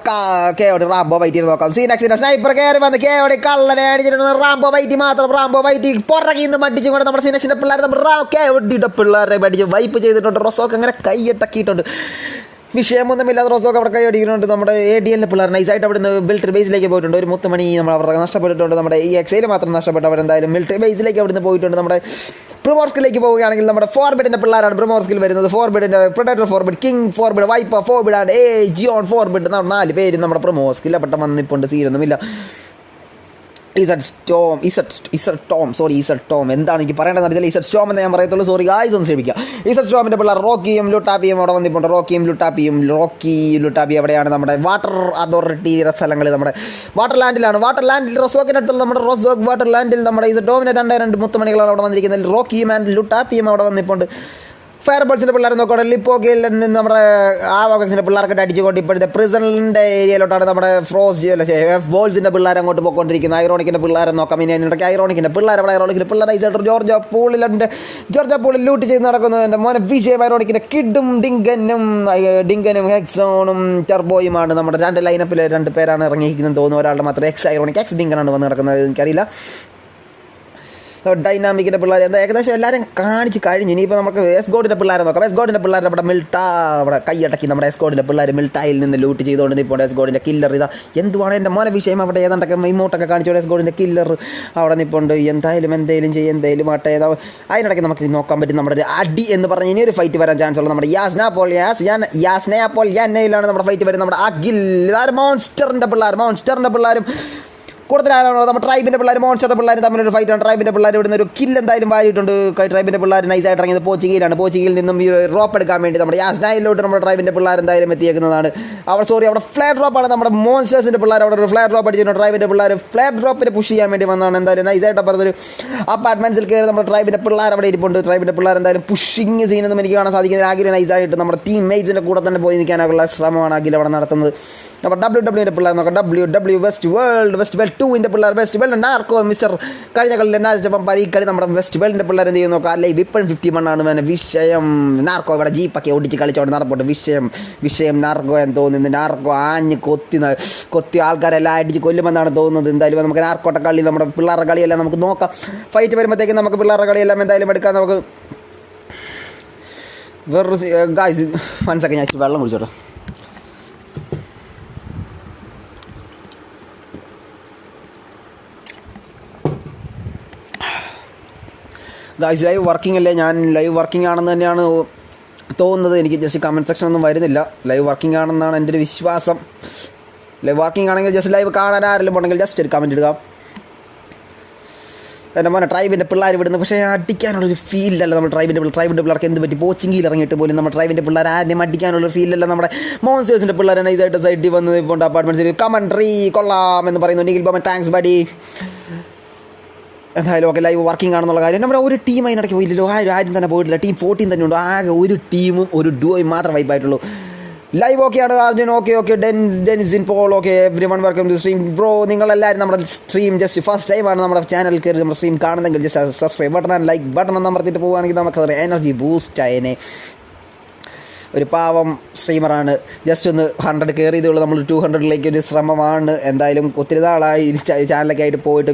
A: കേയോട് റാംബോ വൈറ്റി നോക്കാം. സീനക്സിൻ്റെ സ്നൈപ്പർ കയറി വന്ന് കേയോടെ കള്ളനെ അടിച്ചിട്ടുണ്ട്. റാംബോ വൈറ്റി മാത്രം റാംബോ വൈറ്റി പുറകിൽ നിന്ന് മടിച്ചും കൊണ്ട് നമ്മുടെ സീനക്സിൻ്റെ പിള്ളേർ നമ്മുടെ കേയോടിയുടെ പിള്ളേരെ പഠിച്ച് വൈപ്പ് ചെയ്തിട്ടുണ്ട്. റൊസോക്ക് അങ്ങനെ കൈയിട്ടക്കിയിട്ടുണ്ട്. വിഷയമൊന്നുമില്ലാതെ റോസൊക്കെ അവിടെ കൈ അടിക്കുന്നുണ്ട്. നമ്മുടെ ADL പിള്ളേർ നൈസായിട്ട് അവിടെ നിന്ന് മിലിറ്ററി ബേസിലേക്ക് പോയിട്ടുണ്ട്. ഒരു മുത്തുമണി നമ്മൾ അവർക്ക് നഷ്ടപ്പെട്ടിട്ടുണ്ട്. നമ്മുടെ ഈ എക്സൈൽ മാത്രം നഷ്ടപ്പെട്ടു. അവരെന്തായാലും മിലിറ്ററി ബേസിലേക്ക് അവിടെ നിന്ന് പോയിട്ടുണ്ട്. നമ്മുടെ പ്രിമോർസ്കിലേക്ക് പോവുകയാണെങ്കിൽ നമ്മുടെ ഫോർബിഡിൻ്റെ പിള്ളേരാണ് പ്രിമോർസ്കിൽ വരുന്നത്. ഫോർബിഡിൻ്റെ protector Forbid, king Forbid, viper Forbid ആണ് ജിയോൺ ഫോർബിഡ്. 4 പേര് നമ്മുടെ പ്രിമോർസ്കിൽ പെട്ട വന്നിപ്പോണ്ട്. സീനൊന്നുമില്ല. ഇസഡ് ടോം എന്താണ് എനിക്ക് പറയേണ്ടതെന്ന് അറിയില്ല. ഇസഡ് സ്റ്റോം എന്ന് ഞാൻ പറയത്തുള്ളൂ. സോറി ഗായ്സ്, ഒന്ന് ക്ഷമിക്കുക. ഇസഡ് സ്റ്റോമിൻ്റെ പിള്ളേർ റോക്കിയും ലുട്ടാപ്പിയും അവിടെ വന്നിട്ടുണ്ട്. റോക്കി ലുട്ടാപ്പി എവിടെയാണ്? നമ്മുടെ വാട്ടർ അതോറിറ്റിയുടെ സ്ഥലങ്ങൾ നമ്മുടെ വാട്ടർ ലാൻഡിൽ റോസോക്കിനടുത്തുള്ള നമ്മുടെ റോസോക്ക് വാട്ടർ ലാൻഡിൽ നമ്മുടെ ഇസഡ് ടോമിൻ്റെ 2 മുത്തുമണികളാണ് അവിടെ വന്നിരിക്കുന്നത്. റോക്കിയും ആൻഡ് ലുട്ടാപ്പിയും അവിടെ വന്നിട്ടുണ്ട്. ഫയർ ബോൾസിൻ്റെ പിള്ളേർ നോക്കുകയാണെങ്കിൽ ലിപ്പോഗയിൽ നിന്ന് നമ്മുടെ ആവോക്സിൻ്റെ പിള്ളേർക്കിട്ട് അടിച്ചുകൊണ്ട് ഇപ്പോഴത്തെ പ്രിസണിൻ്റെ ഏരിയയിലോട്ടാണ് നമ്മുടെ എഫ് ബോൾസിൻ്റെ പിള്ളേർ അങ്ങോട്ട് പോയിക്കൊണ്ടിരിക്കുന്നത്. ഐറോണിക്കിൻ്റെ പിള്ളേരെ നോക്കാം. ഇനി ഇടയ്ക്ക് ഐറോണിക്കിൻ്റെ പിള്ളേർ പിള്ളേർ ഐസായിട്ട് ജോർജ പൂളിൽ ലൂട്ട് ചെയ്ത് നടക്കുന്നു. എൻ്റെ മോനെ വിജയ് ഐറോണിക്കിൻ്റെ കിഡും ഡിങ്കനും ഹെക്സോണും ടെർബോയുമാണ് നമ്മുടെ 2 ലൈനപ്പിൽ 2 പേരാണ് ഇറങ്ങിയിരിക്കുന്നത് തോന്നുന്നു. ഒരാളുടെ മാത്രം എക്സ് ഡിങ്കനാണ് വന്ന് നടക്കുന്നത്. എനിക്കറിയില്ല. ഡൈനാമിക്കിൻ്റെ പിള്ളേർ എന്താ ഏകദേശം എല്ലാവരും കാണിച്ച് കഴിഞ്ഞു. ഇനിയിപ്പോൾ നമുക്ക് എസ് ഗോഡിൻ്റെ പിള്ളേരെ നോക്കാം. എസ് ഗോഡിൻ്റെ പിള്ളേർ നമ്മുടെ അവിടെ കൈയടക്കി നമ്മുടെ എസ് ഗോഡിൻ്റെ പിള്ളേർ മിൽട്ടായിൽ നിന്ന് ലൂട്ട് ചെയ്തുകൊണ്ട് ഇപ്പോൾ എസ് ഗോഡിൻ്റെ കില്ലർ ഇതാ എന്തുവാണ് എൻ്റെ മോനെ വിഷയം അവിടെ ഏതാണ്ടൊക്കെ ഇമോട്ടൊക്കെ കാണിച്ചോണ്ട് എസ് ഗോഡിൻ്റെ കില്ലർ അവിടെ നിൽപ്പുണ്ട്. എന്തേലും ആട്ടെ. അതിനിടയ്ക്ക് നമുക്ക് നോക്കാൻ പറ്റും നമ്മുടെ ഒരു അടി എന്ന് പറഞ്ഞ് ഇനി ഒരു ഫൈറ്റ് വരാൻ ചാൻസ് ഉള്ളത് നമ്മുടെ യാസ്നയാപ്പോൾ യാനയിലാണ് നമ്മുടെ ഫൈറ്റ് വരുന്നത്. നമ്മുടെ അഖിൽ മോൺസ്റ്ററിൻ്റെ പിള്ളേരും കൂടുതലാണോ നമ്മുടെ ട്രൈബിൻ്റെ പിള്ളേർ മോൺസ്റ്ററിൻ്റെ പിള്ളേർ തമ്മിലൊരു ഫൈറ്റാണ്. ട്രൈബിൻ്റെ പിള്ളേർ ഇവിടുന്ന് ഒരു കില്ല് എന്തായാലും വാരിയിട്ടുണ്ട്. ട്രൈബിൻ്റെ പിള്ളേർ നൈസായിട്ട് ഇറങ്ങിയത് പോർച്ചുഗീലാണ്. നിന്നും ഈ ഡ്രോപ്പ് എടുക്കാൻ വേണ്ടി നമ്മുടെ യാസ്നയിലോട്ട് നമ്മുടെ ട്രൈബിൻ്റെ പിള്ളേർ എന്തായാലും എത്തിയേക്കുന്നതാണ്. അവിടെ ഫ്ലാറ്റ് ഡ്രോപ്പാണ് നമ്മുടെ മോൺസ്റ്റേഴ്സിൻ്റെ പിള്ളേർ അവിടെ ഒരു ഫ്ലാറ്റ് ഡ്രോപ്പ് അടിച്ചിട്ടുണ്ട്. ട്രൈബിൻ്റെ പിള്ളേർ ഫ്ലാറ്റ് ഡ്രോപ്പിന് പുഷ് ചെയ്യാൻ വേണ്ടി വന്നതാണ്. എന്തായാലും നൈസായിട്ട് പറഞ്ഞൊരു അപ്പാർട്ട്മെൻറ്റ്സിൽ കയറി നമ്മുടെ ട്രൈബിൻ്റെ പിള്ളേർ അവിടെ ഇരിപ്പുണ്ട്. ട്രൈബിൻ്റെ പിള്ളേർ എന്തായാലും പുഷിങ് സീനൊന്നും എനിക്ക് കാണാൻ സാധിക്കുന്നത്. ആകിൽ നൈസായിട്ട് നമ്മുടെ ടീം മേറ്റ്സിൻ്റെ കൂടെ തന്നെ പോയി നിൽക്കാനുള്ള ശ്രമമാണ് അഖിൽ അവിടെ നടത്തുന്നത്. നമ്മുടെ WWE പിള്ളേർ നോക്കാം. WWE വെസ്റ്റ് വേൾഡ് 2 പിള്ളേർ വെസ്റ്റ് വേൾഡ് നാർക്കോ മിസ്റ്റർ കഴിഞ്ഞ കളിയിൽ ഈ കളി നമ്മുടെ വെസ്റ്റ് വേൾഡിൻ്റെ പിള്ളേർ എന്ത് ചെയ്യുന്നു നോക്കാം. അല്ലെങ്കിൽ ഇപ്പോഴും 51 ആണ് വിഷയം. നാർക്കോ ഇവിടെ ജീപ്പൊക്കെ ഓടിച്ച് കളിച്ചോണ്ട് നടപ്പുണ്ട്. വിഷയം നാർക്കോ എന്ന് തോന്നുന്നു. നാർക്കോ ആഞ്ഞ് കൊത്തി ആൾക്കാരെല്ലാം അടിച്ച് കൊല്ലുമെന്നാണ് തോന്നുന്നത്. എന്തായാലും നമുക്ക് നാർക്കോട്ട കളി നമ്മുടെ പിള്ളേരുടെ കളിയെല്ലാം നമുക്ക് നോക്കാം. ഫൈറ്റ് വരുമ്പോഴത്തേക്കും നമുക്ക് പിള്ളേരുടെ കളിയെല്ലാം എന്തായാലും എടുക്കാം. നമുക്ക് വേറൊരു ഗായ്സ് 1 സെക്കൻഡ് ഞാൻ വെള്ളം കുടിച്ചോട്ടെ. ഗായ്സ് ലൈവ് വർക്കിംഗ് അല്ലേ? ഞാൻ ലൈവ് വർക്കിംഗ് ആണെന്ന് തന്നെയാണ് തോന്നുന്നത്. എനിക്ക് ജസ്റ്റ് കമൻറ്റ് സെക്ഷൻ ഒന്നും വരുന്നില്ല. ലൈവ് വർക്കിംഗ് ആണെന്നാണ് എൻ്റെ ഒരു വിശ്വാസം. ലൈവ് വർക്കിംഗ് ആണെങ്കിൽ ജസ്റ്റ് ലൈവ് കാണാൻ ആരെങ്കിലും ഉണ്ടെങ്കിൽ ജസ്റ്റ് ഒരു കമൻറ്റ് ഇടുക. എൻ്റെ മോനെ ട്രൈബിൻ്റെ പിള്ളേർ വിടുന്നു. പക്ഷേ അടിക്കാനുള്ളൊരു ഫീലല്ല നമ്മുടെ ട്രൈബിൻ്റെ പിള്ളേർക്ക് എന്ത് പറ്റി? പോച്ചിങ്ങിൽ ഇറങ്ങിയിട്ട് പോലും നമ്മുടെ ട്രൈബിൻ്റെ പിള്ളേർ ആരെയും അടിക്കാനുള്ളൊരു ഫീലല്ല. നമ്മുടെ മോൺസ്റ്റേഴ്സിൻ്റെ പിള്ളേർ നൈസായിട്ട് സൈഡിൽ വന്ന് ഇപ്പോൾ അപ്പാർട്ട്മെൻറ്റ്സിൽ കമൻട്രി കൊള്ളാം എന്ന് പറയുന്നു. Nikhil Boman thanks buddy. എന്തായാലും ഓക്കെ ലൈവ് വർക്കിംഗ് ആണെന്നുള്ള കാര്യം നമ്മുടെ ഒരു ടീം അതിനിടയ്ക്ക് പോയില്ലല്ലോ. ആരും തന്നെ പോയിട്ടില്ല. ടീം 14 തന്നെ ഉണ്ട്. ആകെ ഒരു ടീമും ഒരു ഡുവോയും മാത്രം വൈപ്പായിട്ടുള്ളൂ. ലൈവ് ഓക്കെയാണ് അർജുൻ. ഓക്കെ ഡെനിസിൻ Paul okay everyone welcome to stream bro. നിങ്ങളെല്ലാവരും നമ്മുടെ സ്ട്രീം ജസ്റ്റ് ഫസ്റ്റ് ടൈമാണ് നമ്മുടെ ചാനൽ കയറി നമ്മുടെ സ്ട്രീം കാണുന്നെങ്കിൽ just subscribe button and like button ഒന്ന് അമർത്തിയിട്ട് പോകുകയാണെങ്കിൽ നമുക്കതൊരു എനർജി ബൂസ്റ്റ് ആയതിനെ. ഒരു പാവം സ്ട്രീമറാണ്. ജസ്റ്റ് ഒന്ന് 100 കയറിയതുള്ളൂ. നമ്മൾ 200ലേക്ക് ഒരു ശ്രമമാണ്. എന്തായാലും ഒത്തിരി നാളായി ചാനലൊക്കെ ആയിട്ട് പോയിട്ട്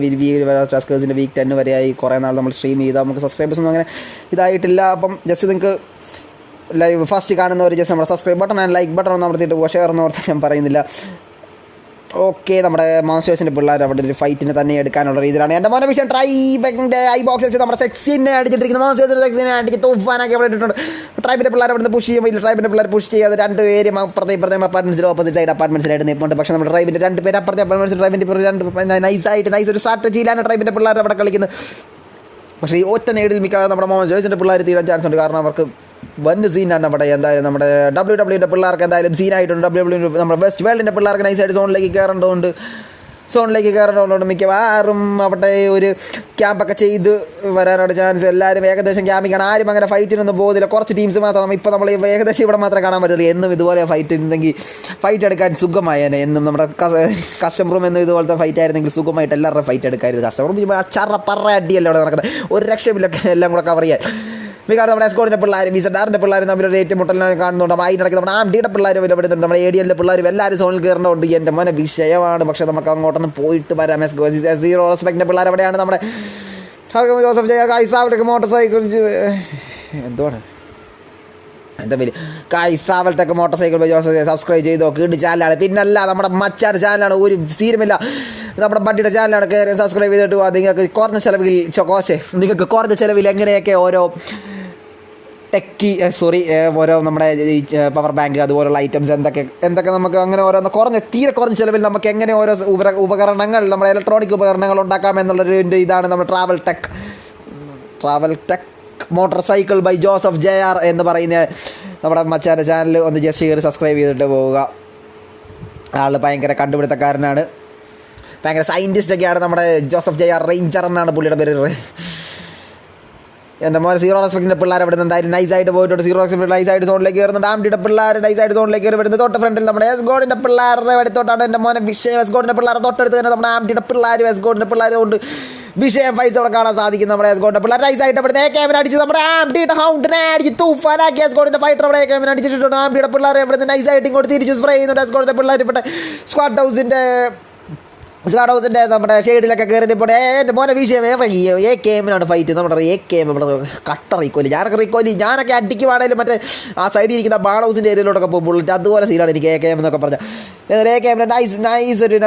A: ടസ്കേഴ്സിൻ്റെ വീക്ക് 10 വരെയായി. കുറേ നാൾ നമ്മൾ സ്ട്രീം ചെയ്താൽ നമുക്ക് സബ്സ്ക്രൈബേഴ്സൊന്നും അങ്ങനെ ഇതായിട്ടില്ല. അപ്പം ജസ്റ്റ് നിങ്ങൾക്ക് ലൈവ് ഫസ്റ്റ് കാണുന്നവർ ജസ്റ്റ് നമ്മുടെ subscribe button and like button ഒന്ന് അമർത്തിയിട്ട് പോകുക. ഷെയർ എന്ന് ഓർത്ത് ഞാൻ പറയുന്നില്ല. ഓക്കെ, നമ്മുടെ മാസ്റ്റേഴ്സിൻ്റെ പിള്ളേർ അവിടെ ഒരു ഫൈറ്റിന് തന്നെ എടുക്കാനുള്ള രീതിയിലാണ് എൻ്റെ മോനെ വിഷയം. ട്രൈബിൻ്റെ ഐ ബോക്സസ് നമ്മുടെ സെക്സിനെ അടിച്ചിട്ടിരിക്കുന്ന മാസ്റ്റേഴ്സിൻ്റെ സെക്സിനെ അടിച്ച് തൂഫാനൊക്കെ അവിടെ ഇട്ടിട്ടുണ്ട്. ട്രൈബിൻ്റെ പിള്ളേർ അവിടെ നിന്ന് പുഷ് ചെയ്യുമ്പോൾ ട്രൈബിൻ്റെ പിള്ളേർ പുഷ് ചെയ്യാതെ 2 പേരും അപ്പുറത്തെ അപ്പാർട്ട്മെൻറ്റ്സിൽ ഓപ്പോസിറ്റ് സൈഡ് അപ്പാർട്ട്മെൻറ്റ്സിലായിട്ട് നിൽപ്പുണ്ട്. പക്ഷേ നമ്മുടെ ട്രൈബിൻ്റെ 2 പേര് അപ്പുറത്തെ അപ്പാർട്ട്മെൻറ്റ്സ് ട്രൈബിൻ്റെ നൈസ് ഒരു സ്ട്രാറ്റജിയിലാണ് ട്രൈബിൻ്റെ പിള്ളേർ അവിടെ കളിക്കുന്നത്. പക്ഷേ ഈ ഒറ്റ നേടിൽ മിക്കാതെ നമ്മുടെ മാസ്റ്റേഴ്സിൻ്റെ പിള്ളേർ തീരാൻ ചാൻസ് ഉണ്ട്. കാരണം അവർക്ക് വൻ സീനാണ് അവിടെ. എന്തായാലും നമ്മുടെ WWE പിള്ളേർക്ക് എന്തായാലും സീനായിട്ടുണ്ട്. നമ്മുടെ വെസ്റ്റ് വേൾഡിൻ്റെ പിള്ളേർക്ക് നൈസായിട്ട് സോണിലേക്ക് കയറേണ്ടതുകൊണ്ട് മിക്കവാറും അവിടെ ഒരു ക്യാമ്പൊക്കെ ചെയ്ത് വരാനുള്ള ചാൻസ്. എല്ലാവരും ഏകദേശം ക്യാമ്പിങ്ങാണ്. ആരും അങ്ങനെ ഫൈറ്റിനൊന്നും പോകുന്നില്ല. കുറച്ച് ടീംസ് മാത്രമാണ് ഇപ്പോൾ നമ്മൾ ഏകദേശം ഇവിടെ മാത്രമേ കാണാൻ പറ്റുള്ളൂ. എന്നും ഇതുപോലെ ഫൈറ്റ് ഉണ്ടെങ്കിൽ ഫൈറ്റ് എടുക്കാൻ സുഖമായേനെ. എന്നും നമ്മുടെ കസ്റ്റമറും എന്നും ഇതുപോലത്തെ ഫൈറ്റ് ആയിരുന്നെങ്കിൽ സുഖമായിട്ട് എല്ലാവരുടെ ഫൈറ്റ് എടുക്കായിരുന്നു. കസ്റ്റമറും ചറ അടിയല്ല അവിടെ നടക്കുന്നത്. ഒരു രക്ഷമില്ലൊക്കെ എല്ലാം കൂടെ കവർ ചെയ്യാൻ. മിക്കവാറും നമ്മുടെ എസ്കോഡിൻ്റെ പിള്ളേരും വിസഡാറിൻ്റെ പിള്ളേരും തമ്മിലൊരു ഏറ്റുമുട്ടലിനെ കാണുന്നുണ്ട്. നമ്മൾ അതിനിടയ്ക്ക് നമ്മുടെ ആംഡിയുടെ പിള്ളേരും വിലപ്പെടുന്നുണ്ട്. നമ്മുടെ ADLൻ്റെ പിള്ളേരും എല്ലാവരും സോണിൽ കയറേണ്ടതുണ്ട്. എൻ്റെ മോനെ വിഷയമാണ്. പക്ഷേ നമുക്ക് അങ്ങോട്ടൊന്ന് പോയിട്ട് വരാം. സീറോ റെസ്പെക്റ്റിൻ്റെ പിള്ളേർ എവിടെയാണ്? നമ്മുടെ ജോസഫ് ഐസ്ട്രാവലൊക്കെ മോട്ടോർ സൈക്കിൾ എന്തുവാണ് എന്താ പേര് travel tech motor cycle Joseph subscribe ചെയ്തോ. കീട് ചാനലാണ്. പിന്നല്ല നമ്മുടെ മച്ചാൻ്റെ ചാനലാണ്. ഒരു സീനുമില്ല. നമ്മുടെ ബഡ്ഡിയുടെ ചാനലാണ്. കയറി സബ്സ്ക്രൈബ് ചെയ്തിട്ട് പോകാം. നിങ്ങൾക്ക് കുറഞ്ഞ ചിലവിൽ എങ്ങനെയൊക്കെ ഓരോ ഓരോ നമ്മുടെ പവർ ബാങ്ക് അതുപോലുള്ള ഐറ്റംസ് എന്തൊക്കെ നമുക്ക് അങ്ങനെ ഓരോ തീരെ കുറഞ്ഞ ചിലവിൽ നമുക്ക് എങ്ങനെ ഓരോ ഉപകരണങ്ങൾ നമ്മുടെ ഇലക്ട്രോണിക് ഉപകരണങ്ങൾ ഉണ്ടാക്കാം എന്നുള്ളൊരു ഇതാണ് നമ്മുടെ travel tech motorcycle by Joseph JR എന്ന് പറയുന്ന നമ്മുടെ മച്ചാൻ്റെ ചാനൽ ഒന്ന് ജസ്റ്റ് കയറി സബ്സ്ക്രൈബ് ചെയ്തിട്ട് പോവുക. ആൾ ഭയങ്കര കണ്ടുപിടുത്തക്കാരനാണ്. ഭയങ്കര സയൻറ്റിസ്റ്റൊക്കെയാണ്. നമ്മുടെ ജോസഫ് JR റേഞ്ചർ എന്നാണ് പുള്ളിയുടെ പേര്. എൻ്റെ മോനെ സീറോ റെസ്പെക്റ്റിൻ്റെ പിള്ളേർ അവിടെ നിന്ന് എന്തായാലും നൈസായിട്ട് പോയിട്ടുണ്ട്. സീറോ റെസ്പെക്റ്റ് നൈസായിട്ട് സോണിലേക്ക് കയറുന്നുണ്ട്. ആംഡിയുടെ പിള്ളേർ നൈസായിട്ട് സോണിലേക്ക് കയറി വരുന്നത്. തൊട്ട് ഫ്രണ്ടിൽ നമ്മുടെ എസ്ഗോഡിൻ്റെ പിള്ളേരുടെ അടുത്തോട്ടാണ് എൻ്റെ മോനെ വിഷയം. എസ്ഗോഡിൻ്റെ പിള്ളേരെ തൊട്ടടുത്ത് തന്നെ നമ്മുടെ ആംഡിയുടെ പിള്ളേരും എസ്ഗോഡിൻ്റെ പിള്ളേരും കൊണ്ട് വിഷയം ഫൈറ്റ്സ് അവിടെ കാണാൻ സാധിക്കും. നമ്മുടെ എസ്ഗോഡിൻ്റെ പിള്ളേർ നൈസായിട്ട് അവിടെ ക്യാമറ അടിച്ച് നമ്മുടെ ആംഡിയുടെ ഹൗണ്ടിനെ അടിച്ച് തൂഫാനാക്കി. എസ്ഗോഡിൻ്റെ ഫൈറ്റർ അവിടെ ക്യാമറ അടിച്ചിട്ടുണ്ട്. ആംഡിയുടെ പിള്ളേർ ഇവിടെ നിന്ന് നൈസായിട്ട് ഇങ്ങോട്ട് തിരിച്ച് സ്പ്രേ ചെയ്യുന്നുണ്ട്. എസ്ഗോഡിൻ്റെ പിള്ളേർ ഇവിടെ സ്ക്വാഡ് ഹൗസിൻ്റെ നമ്മുടെ ഷെയ്ഡിലൊക്കെ കയറിയപ്പോൾ എൻ്റെ മോനെ വിഷയം AKM ഫൈറ്റ്. നമ്മുടെ AKM നമ്മുടെ കട്ട റീക്കോലി. ഞാനൊക്കെ അടിക്കുവാണേലും മറ്റേ ആ സൈഡിൽ ഇരിക്കുന്ന ബാൺ ഹൗസിൻ്റെ ഏരിയയിലോട്ടൊക്കെ പോകുമ്പോൾ അതുപോലെ സീനാണ് എനിക്ക് AKM എന്നൊക്കെ പറഞ്ഞാൽ. AKM നൈസ് ഒരു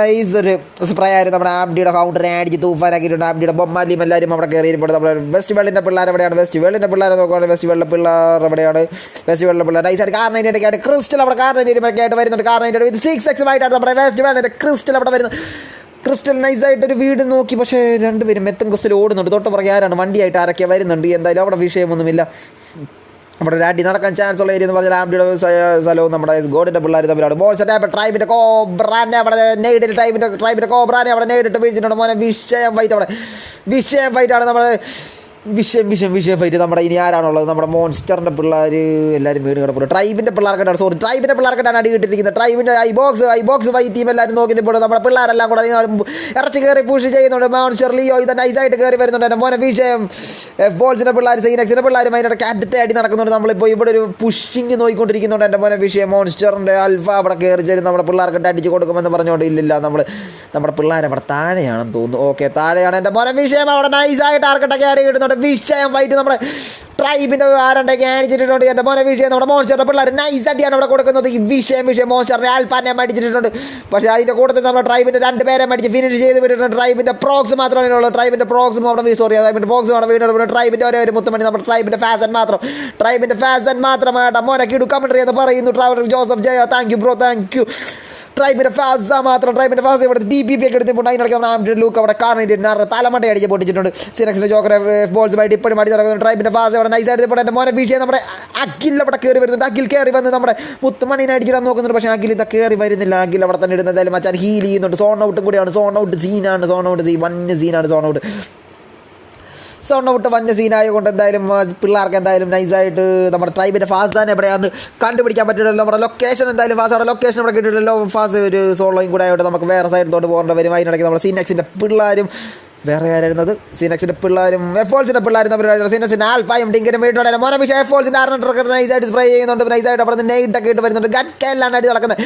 A: സ്പ്രേ ആയിരുന്നു. നമ്മുടെ ആംഡിയുടെ കൗണ്ടറിനെ അടിച്ച് തൂഫാനാക്കിയിട്ടുണ്ട്. ആംഡിയുടെ ബൊമ്മാലിയും എല്ലാവരും അവിടെ കയറിയപ്പോൾ നമ്മുടെ വെസ്റ്റ് വേൾഡിൻ്റെ പിള്ളേർ എവിടെയാണ്? വെസ്റ്റ് വേൾഡിൻ്റെ പിള്ളേരെ നോക്കുകയാണെങ്കിൽ വെസ്റ്റ് വേൾഡിലെ പിള്ളേർ എവിടെയാണ്? വെസ്റ്റ് വേൾഡിലെ പിള്ളേർ നൈസായിട്ട് കാർ 98 ആയിട്ട് ക്രിസ്റ്റൽ അവിടെ കാർ 98 ആയിട്ട് വരുന്നുണ്ട്. കാർ 98 ഇത് 6X ആയിട്ടാണ് നമ്മുടെ വെസ്റ്റ് വേൾഡിൻ്റെ ക്രിസ്റ്റൽ അവിടെ വരുന്നത്. ക്രിസ്റ്റൽ നൈസായിട്ടൊരു വീട് നോക്കി. പക്ഷേ 2 പേരും മെത്തും ക്രിസ്റ്റൽ ഓടുന്നുണ്ട്. തൊട്ട് പുറകെ ആരാണ് വണ്ടിയായിട്ട് ആരൊക്കെ വരുന്നുണ്ട്. എന്തായാലും അവിടെ വിഷയമൊന്നുമില്ല. നമ്മുടെ ഒരു അടി നടക്കാൻ ചാൻസ് ഉള്ള ഏരിയ എന്ന് പറഞ്ഞാൽ ആംഡിയുടെ സ്ഥലവും നമ്മുടെ ഗോഡിൻ്റെ പിള്ളേർ തമ്മിലാണ്. ബോൾ സെറ്റ് ട്രൈബിൻ്റെ കോബ്രാനെ അവിടെ നേടിയിട്ട് ട്രൈബിൻ്റെ കോബ്രാനെ അവിടെ നേരിട്ട് വീഴ്ചിട്ടുണ്ട്. മോനെ വിഷയം ഫൈറ്റാണ് നമ്മുടെ വിഷയം ഫൈറ്റ്. നമ്മുടെ ഇനി ആരാണുള്ളത്? നമ്മുടെ മോൺസ്റ്ററിൻ്റെ പിള്ളേർ എല്ലാവരും വീട് കിടപ്പുണ്ട്. ട്രൈബിൻ്റെ പിള്ളേർക്കാണ് അടി കിട്ടിയിരിക്കുന്നത്. ട്രൈബിൻ്റെ ഐ ബോക്സ് ഫൈറ്റ് ടീം എല്ലാവരും നോക്കി നിൽപ്പുണ്ട്. നമ്മുടെ പിള്ളേരെല്ലാം കൂടെ ഇറച്ചി കയറി പുഷ് ചെയ്യുന്നുണ്ട്. മോൺസ്റ്റർ ലിയോ ഇത് നൈസായിട്ട് കയറി വരുന്നുണ്ട്. മോനെ വിഷയം ബോൾസിൻ്റെ പിള്ളേർ സീനക്സിൻ്റെ പിള്ളേരും അതിനിടയ്ക്ക് അടുത്ത അടി നടക്കുന്നുണ്ട്. നമ്മളിപ്പോൾ ഇവിടെ ഒരു പുഷിങ് നോക്കിക്കൊണ്ടിരിക്കുന്നുണ്ട്. എൻ്റെ മോനെ വിഷയം മോൺസ്റ്ററിൻ്റെ അൽഫ അവിടെ കയറി ചേരും. നമ്മുടെ പിള്ളേർക്ക് അടിച്ച് കൊടുക്കുമെന്ന് പറഞ്ഞുകൊണ്ട് ഇല്ലില്ല നമ്മുടെ പിള്ളേർ അവിടെ താഴെയാണെന്ന് തോന്നുന്നു. ഓക്കെ, താഴെയാണ്. എൻ്റെ മോനെ വിഷയം അവിടെ നൈസായിട്ട് ആർക്കിട്ടൊക്കെ അടി കിട്ടുന്നുണ്ട്. വിഷയം ഫൈറ്റ് നമ്മുടെ ട്രൈബിൻ്റെ ആരണ്ടൊക്കെ അടിച്ചിട്ടുണ്ട്. എൻ്റെ മോനെ വിഷയം നമ്മുടെ മോൺസ്റ്ററിൻ്റെ പിള്ളേർ നൈസ് അടിയാണ് അവിടെ കൊടുക്കുന്നത്. ഈ വിഷയം മോൺസ്റ്ററിനെ ആൽഫാനെ അടിച്ചിട്ടുണ്ട്. പക്ഷേ അതിൻ്റെ കൂട്ടത്തിൽ നമ്മുടെ ട്രൈബിൻ്റെ 2 പേരെ അടിച്ച് ഫിനിഷ് ചെയ്ത് വിട്ടിട്ടുണ്ട്. ട്രൈബിൻ്റെ പ്രോക്സ് മാത്രമേ ഉള്ളൂ. ട്രൈബിൻ്റെ പ്രോക്സും അവിടെ പ്രോക്സും അവിടെ വീണ്ടും ട്രൈബിൻ്റെ ഒരു മുത്തമണി നമ്മുടെ ട്രൈബിൻ്റെ ഫാസൻ മാത്രമായിട്ട് മോനെ കിടു കമൻട്രി എന്ന് പറയുന്നു traveller Joseph JR. Thank you bro, thank you. ട്രൈബിൻ്റെ ഫാസ ഇവിടെ DPP ഒക്കെ എടുത്തിട്ടുണ്ട്. അതിനിടയ്ക്ക് ലൂക്ക് അവിടെ കാറിൻ്റെ തലമട്ട അടിച്ച് പൊട്ടിച്ചിട്ടുണ്ട്. സിനക്സിൻ്റെ ജോക്കറെ ബോൾസുമായിട്ട് ഇപ്പോഴും അടി നടക്കുന്നുണ്ട്. ട്രൈബിൻ്റെ ഫാസ അവിടെ നൈസായിട്ട് ഇപ്പോൾ എൻ്റെ മോനെ വിഷയം നമ്മുടെ അഖിൽ അവിടെ കയറി വരുന്നുണ്ട്. അഖിൽ കയറി വന്ന് നമ്മുടെ മുത്തുമണീനെ അടിച്ചിടാൻ നോക്കുന്നുണ്ട്. പക്ഷേ അഖിൽ ഇത് കയറി വരുന്നില്ല. അഖിൽ അവിടെ തന്നെ ഇടുന്നത്. എന്തായാലും മച്ചാൻ ഹീൽ ചെയ്യുന്നുണ്ട്. സോൺ ഔട്ടും കൂടിയാണ്. സോൺ ഔട്ട് വന്യ സീനാണ് സോൺ ഔട്ട് വന്യ സീനായതുകൊണ്ട് എന്തായാലും പിള്ളേർക്ക് എന്തായാലും നൈസായിട്ട് നമ്മുടെ ട്രൈബിൻ്റെ ഫാസാൻ എവിടെയാണെന്ന് കണ്ടുപിടിക്കാൻ പറ്റില്ലല്ലോ. നമ്മുടെ ലൊക്കേഷൻ എന്തായാലും ഫാസയുടെ ലൊക്കേഷൻ അവിടെ കിട്ടിയിട്ടില്ലല്ലോ. ഫാസ് ഒരു സോളോയും കൂടെ ആയിട്ട് നമുക്ക് വേറെ സൈഡിലോട്ട് പോകേണ്ട വരും. അതിനിടയ്ക്ക് നമ്മുടെ സീനക്സിൻ്റെ പിള്ളേരും വേറെ ആരായിരുന്നത്? സീനക്സിൻ്റെ പിള്ളേരും എഫോൾസിൻ്റെ പിള്ളേരും തമ്മിൽ സീനക്സിൻ്റെ ആൽഫായും ഡിങ്കിനും വീട്ടിലുള്ള മോനവിഷ എഫോൾസിൻ്റെ നൈസായിട്ട് സ്പ്രേ ചെയ്യുന്നുണ്ട്. നൈസായിട്ട് അവിടെ നിന്ന് നെയ്റ്റൊക്കെ ഇട്ട് വരുന്നുണ്ട്. ഗട്ടെല്ലാം അടി നടക്കുന്നത്.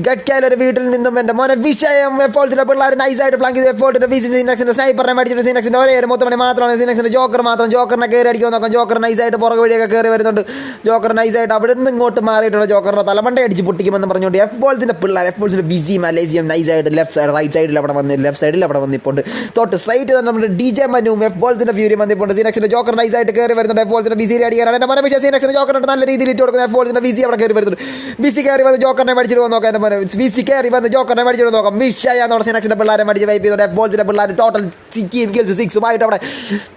A: ഗഡ്കയിലൊരു വീട്ടിൽ നിന്നും എൻ്റെ മോനെ വിഷയം എഫോൾസിൻ്റെ പിള്ളേർ നൈസായിട്ട് ഫ്ലാങ്ക് ചെയ്ത് എഫോൾട്ടിൻ്റെ സീനക്സിൻ്റെ സ്നൈപ്പറിനെ മേടിച്ചിട്ട് സീനക്സിൻ്റെ ഒരേ ഒരു മുത്തുമണി മാത്രമാണ് സീനക്സിൻ്റെ ജോക്കർ മാത്രം ജോക്കറിനെ കയറി അടിക്കുമെന്ന് നോക്കാം ജോക്കർ നൈസായിട്ട് പുറകെ വഴിയൊക്കെ കയറി വരുന്നുണ്ട് ജോക്കർ നൈസായിട്ട് അവിടെ നിന്ന് ഇങ്ങോട്ട് മാറിയിട്ടുള്ള ജോക്കറിൻ്റെ തലമണ്ട അടിച്ച് പൊട്ടിക്കുമെന്ന് പറഞ്ഞുകൊണ്ട് എഫോൾസിൻ്റെ പിള്ളേർ എഫോൾസിൻ്റെ ബിസി മലേസിയം നൈസായിട്ട് ലെഫ്റ്റ് സൈഡ് റൈറ്റ് സൈഡിൽ അവിടെ വന്ന് ലെഫ്റ്റ് സൈഡിൽ അവിടെ വന്നിപ്പോണ്ട് തൊട്ട് സ്ട്രൈറ്റ് തന്നെ നമ്മുടെ DJ മനുവും എഫോൾസിൻ്റെ ഫ്യൂരി വന്നിപ്പോണ്ട് സീനക്സിൻ്റെ ജോക്കർ നൈസായിട്ട് കയറി വരുന്നുണ്ട് എഫോൾസിൻ്റെ ബിസി അടിക്കാനാണ് എൻ്റെ മോനെ പക്ഷേ സീനക്സിൻ്റെ ജോക്കറിട്ട് നല്ല രീതിയിൽ ഇട്ട് കൊടുക്കുന്നത് എഫോൾസിൻ്റെ ബിസി അവിടെ കയറി വരുന്നുണ്ട് ബിസി കയറി വന്ന് ജോക്കറിനെ മേടിച്ചിട്ട് നോക്കാം എൻ്റെ മോനെ ബിസി കയറി വന്ന് ജോക്കറിനെ മേടിച്ചിട്ട് നോക്കാം വിഷയാന്ന് സീനക്സിൻ്റെ പിള്ളേരെ മേടിച്ച് വൈപ്പ് ചെയ്തോണ്ട് എഫോൾസിൻ്റെ പിള്ളേർ ടോട്ടൽ ഗേൾസ് 6 അവിടെ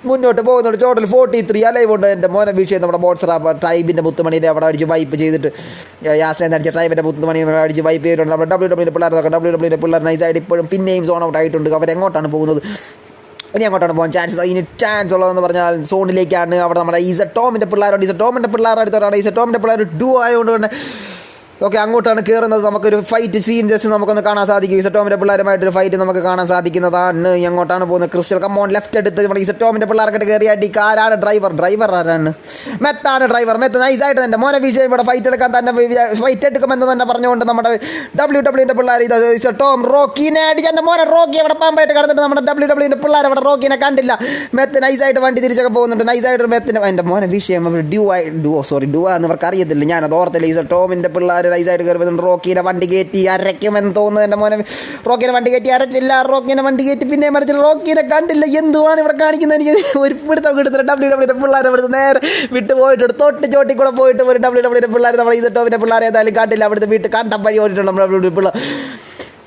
A: മുന്നോട്ട് പോകുന്നുണ്ട് ടോട്ടൽ 43 അലൈവ് ഉണ്ട് എൻ്റെ മോനെ വിഷയം നമ്മുടെ ബോട്ട്സർ ട്രൈബിൻ്റെ മുത്തുമണിയുടെ അവിടെ അടിച്ച് വൈപ്പ് ചെയ്തിട്ട് യാസ്ലേന്ന് അടിച്ച ട്രൈബിൻ്റെ മുത്തുമണി അടിച്ച് വൈപ്പ് ചെയ്തിട്ടുണ്ട് നമ്മുടെ WWE പിള്ളേർ നോക്കാം WWE പിള്ളേർ നൈസായിട്ട് ഇപ്പോഴും പിന്നെയും സോൺ ഔട്ട് ആയിട്ടുണ്ട് അവരെങ്ങോട്ടാണ് പോകുന്നത് ഇനി അങ്ങോട്ടാണ് പോകാൻ ചാൻസ് ഉള്ളതെന്ന് പറഞ്ഞാൽ സോണിലേക്കാണ് അവിടെ നമ്മുടെ ഈസട്ടോമിൻ്റെ പിള്ളേരുണ്ട് ഈസട്ടോമിൻ്റെ പിള്ളേർ അടുത്തോട്ടാണ് ഈസട്ടോമിൻ്റെ പിള്ളേർ ഡു ആയതുകൊണ്ട് തന്നെ ഓക്കെ അങ്ങോട്ടാണ് കയറുന്നത് നമുക്കൊരു ഫൈറ്റ് സീൻ ജസ്റ്റ് നമുക്കൊന്ന് കാണാൻ സാധിക്കും ഈസട്ടോമിൻ്റെ പിള്ളേരുമായിട്ടൊരു ഫൈറ്റ് നമുക്ക് കാണാൻ സാധിക്കുന്നതാണ് എങ്ങോട്ടാണ് പോകുന്നത് ക്രിസ്റ്റൽ കമ്മോൺ ലെഫ്റ്റ് എടുത്ത് നമ്മുടെ ഈസട്ടോമിൻ്റെ പിള്ളേർക്കിട്ട് കയറി അടിക്കുക ആരാണ് ഡ്രൈവർ ആരാണ് മെത്താണ് ഡ്രൈവർ മെത്ത് നൈസായിട്ട് തന്നെ മോനെ വിജയ് ഇവിടെ ഫൈറ്റ് എടുക്കാൻ തന്നെ ഫൈറ്റ് എടുക്കുമെന്ന് തന്നെ പറഞ്ഞുകൊണ്ട് നമ്മുടെ WWE പിള്ളേർ ഇത് ഈസട്ടോം റോക്കിനെ അടിച്ച് എൻ്റെ മോനെ റോക്കി അവിടെ പാമ്പായിട്ട് കിടന്നിട്ട് നമ്മുടെ WWE പിള്ളേർ അവിടെ റോക്കിനെ കണ്ടില്ല മെത്ത് നൈസായിട്ട് വണ്ടി തിരിച്ചൊക്കെ പോകുന്നുണ്ട് നൈസായിട്ട് മെത്തിന് എൻ്റെ മോനെ വിഷയം അവർ ഡ്യൂ എന്ന് അവർക്ക് അറിയത്തില്ല ഞാനത് ഓർത്തില്ല ഈസട്ടോമിൻ്റെ പിള്ളേർ നൈസായിട്ട് കയറി വരുന്നുണ്ട് റോക്കിനെ വണ്ടി കയറ്റി അരയ്ക്കുമെന്ന് തോന്നുന്നു എൻ്റെ മോനെ റോക്കിനെ വണ്ടി കയറ്റി അരച്ചില്ല റോക്കിനെ വണ്ടി കയറ്റി പിന്നെ മറിച്ചില്ല റോക്കിനെ കണ്ടില്ല എന്തുവാണ് ഇവിടെ കാണിക്കുന്നത് എനിക്ക് ഒരു പിടുത്തം കിട്ടുന്നത് WWE പിള്ളേരെ അവിടുന്ന് നേരെ വിട്ട് പോയിട്ടുണ്ട് തൊട്ട് ചോട്ടി കൂടെ പോയിട്ട് ഒരു WWE പിള്ളേർ നമ്മുടെ ഈസട്ടോമിൻ്റെ പിള്ളേരെ ഏതായാലും കാട്ടില്ല അവിടുത്തെ വീട്ടിൽ കണ്ടം വഴി ഓടിയിട്ടുണ്ട് നമ്മുടെ പിള്ളേർ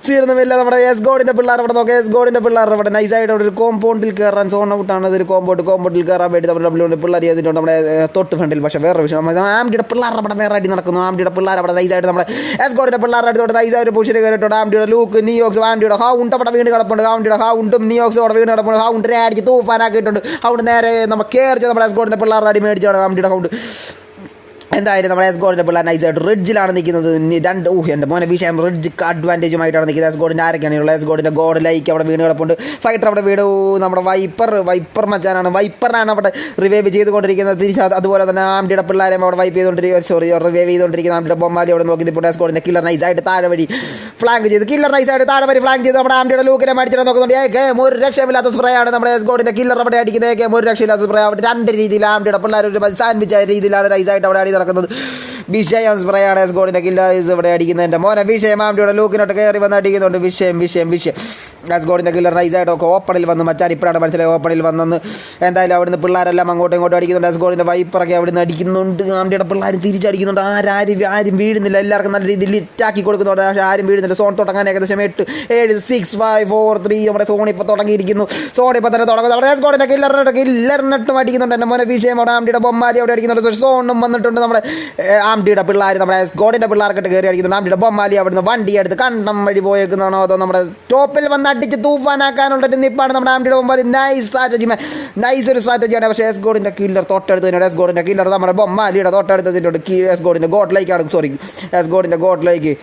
A: തീർന്നുമില്ല നമ്മുടെ എസ് ഗോഡിൻ്റെ പിള്ളേർ അവിടെ നോക്കാം എസ് ഗോഡിൻ്റെ പിള്ളേർ അവിടെ നൈസായിട്ട് അവിടെ ഒരു കോമ്പൗണ്ടിൽ കയറാൻ സോൺ ഔട്ടാണ് അതൊരു കോമ്പൗണ്ടിൽ കയറാൻ വേണ്ടി നമ്മുടെ WWE പിള്ളേർ ചെയ്തിട്ടുണ്ട് നമ്മുടെ തൊട്ട് ഫ്രണ്ടിൽ പക്ഷേ വേറെ വിഷയം നമ്മുടെ ആംഡിയുടെ പിള്ളേർ അവിടെ വേറെ അടി നടക്കുന്നു ആംഡിയുടെ പിള്ളേർ അവിടെ നൈസായിട്ട് നമ്മുടെ എസ് ഗോഡിൻ്റെ പിള്ളേർ അടുത്തോട്ട് നൈസായിട്ട് പുഷിന് കയറിയിട്ടുണ്ട് ആംഡിയുടെ ലൂക്ക് നിയോക്സ് ആംഡിയുടെ ഹൗണ്ട് അവിടെ വീണ് കിടപ്പുണ്ട് ആംഡിയുടെ ഹൗണ്ടും നിയോക്സും അവിടെ വീണ് കിടപ്പുണ്ട് ഹൗണ്ടിനെ അടിച്ച് തൂഫാനാക്കിയിട്ടുണ്ട് ഹൗണ്ട് നേരെ നമ്മൾ കയറിച്ച് നമ്മുടെ എസ് ഗോഡിൻ്റെ പിള്ളേർ അടി മേടിച്ചാണ് ആംഡിയുടെ ഹൗണ്ട് എന്തായാലും നമ്മുടെ എസ് ഗോഡിൻ്റെ പിള്ളേർ നൈസായിട്ട് റിഡ്ജിലാണ് നിൽക്കുന്നത് രണ്ട് എൻ്റെ മോനെ വിഷയം റിഡ്ജിക്ക് അഡ്വാൻറ്റേജുമായിട്ടാണ് നിൽക്കുന്നത് എസ് ഗോഡിൻ്റെ ആരൊക്കെയാണ് ഉള്ളത് എസ് ഗോഡിൻ്റെ ഗോഡ് ലൈക്ക് അവിടെ വീണ് കിടപ്പുണ്ട് ഫൈറ്റർ അവിടെ വീട് നമ്മുടെ വൈപ്പർ മച്ചാനാണ് വൈപ്പറാണ് അവിടെ റിവൈവ് ചെയ്തുകൊണ്ടിരിക്കുന്നത് തിരിച്ച് അതുപോലെ തന്നെ ആംഡിയുടെ പിള്ളേരെ അവിടെ വൈപ്പ് റിവൈവ് ചെയ്തുകൊണ്ടിരിക്കുന്ന ആംഡിയുടെ ബൊമ്മാലി അവിടെ നോക്കി ഇപ്പോൾ എസ് ഗോഡിൻ്റെ കില്ലർ നൈസായിട്ട് താഴെ വഴി ഫ്ലാങ്ക് ചെയ്ത് കില്ലർ നൈസായിട്ട് താഴെ വഴി ഫ്ലാങ്ക് ചെയ്ത് നമ്മുടെ ആംഡിയുടെ ലൂക്കിനെ മേടിച്ചിട്ട് നോക്കുന്നുണ്ട് ഏകം ഒരു രക്ഷയില്ലാത്ത സ്പ്രേ ആണ് നമ്മുടെ എസ് ഗോഡിൻ്റെ കില്ലർ അവിടെ അടിക്കുന്നത് ഏകം ഒരു രക്ഷയില്ലാത്ത സ്പ്രേ അവിടെ രണ്ട് രീതിയിൽ ആംഡിയുടെ പിള്ളേർ ഒരു സാൻഡ്വിച്ച് രീതിയിലാണ് നൈസായിട്ട് അവിടെ അടി നടക്കുന്നത് വിഷയം സ്പ്രേയാണ് എസ് ഗോഡിൻ്റെ കില്ലേഴ്സ് ഇവിടെ അടിക്കുന്നത് എൻ്റെ മോനെ വിഷയം ആംഡിയുടെ ലൂക്കിനോട്ട് കയറി വന്ന് അടിക്കുന്നുണ്ട് വിഷയം എസ് ഗോഡിൻ്റെ കില്ലർ നൈസായിട്ടൊക്കെ ഓപ്പണിൽ വന്ന് മച്ചാൻ ഇപ്പോഴാണ് മനസ്സിലായി ഓപ്പണിൽ വന്നെന്ന് എന്തായാലും അവിടുന്ന് പിള്ളേരെല്ലാം അങ്ങോട്ടും ഇങ്ങോട്ടും അടിക്കുന്നുണ്ട് എസ് ഗോഡിൻ്റെ വൈപ്പറൊക്കെ അവിടുന്ന് അടിക്കുന്നുണ്ട് ആംഡിയുടെ പിള്ളേർ തിരിച്ചടിക്കുന്നുണ്ട് ആരും വീഴുന്നില്ല എല്ലാവർക്കും നല്ല രീതിയിൽ ലിറ്റാക്കി കൊടുക്കുന്നുണ്ട് പക്ഷേ ആരും വീഴുന്നില്ല സോൺ തുടങ്ങാൻ ഏകദേശം 8 7 6 5 4 3 നമ്മുടെ സോൺ ഇപ്പോൾ തുടങ്ങിയിരിക്കുന്നു സോൺ ഇപ്പോൾ തന്നെ തുടങ്ങുന്നത് അവിടെ എസ് ഗോഡിൻ്റെ കില്ലറിനട്ടും അടിക്കുന്നുണ്ട് എൻ്റെ മോനെ വിഷയം അവിടെ ആംഡിയുടെ ബൊമ്മാരി അവിടെ അടിക്കുന്നുണ്ട് സോണും വന്നിട്ടുണ്ട് നമ്മുടെ ആംഡിയുടെ പിള്ളേർ നമ്മുടെ ഗോഡിൻ്റെ പിള്ളേർക്കിട്ട് കയറി അടിക്കുന്നുണ്ട് ആംഡിയുടെ ബൊമ്മാലി അവിടുന്ന് വണ്ടി എടുത്ത് കണ്ടം വഴി പോയേക്കുന്നതാണോ അതോ നമ്മുടെ ടോപ്പിൽ വന്ന് അടിച്ച് തൂഫാനാക്കാനുള്ളൊരു നിപ്പാണ് നമ്മുടെ ആംഡിയുടെ ബൊമ്മാലി നൈസ് ഒരു സ്ട്രാറ്റജിയാണ് പക്ഷേ എസ് ഗോഡിൻ്റെ കില്ലർ തൊട്ടടുത്ത് തന്നെയാണ് എസ് ഗോഡിൻ്റെ കില്ലർ നമ്മുടെ ബൊമ്മാലിയുടെ തൊട്ടടുത്തതിൻ്റെ എസ് ഗോഡിൻ്റെ ഗോട്ടിലേക്കാണ് എസ് ഗോഡിൻ്റെ ഗോട്ടിലേക്ക്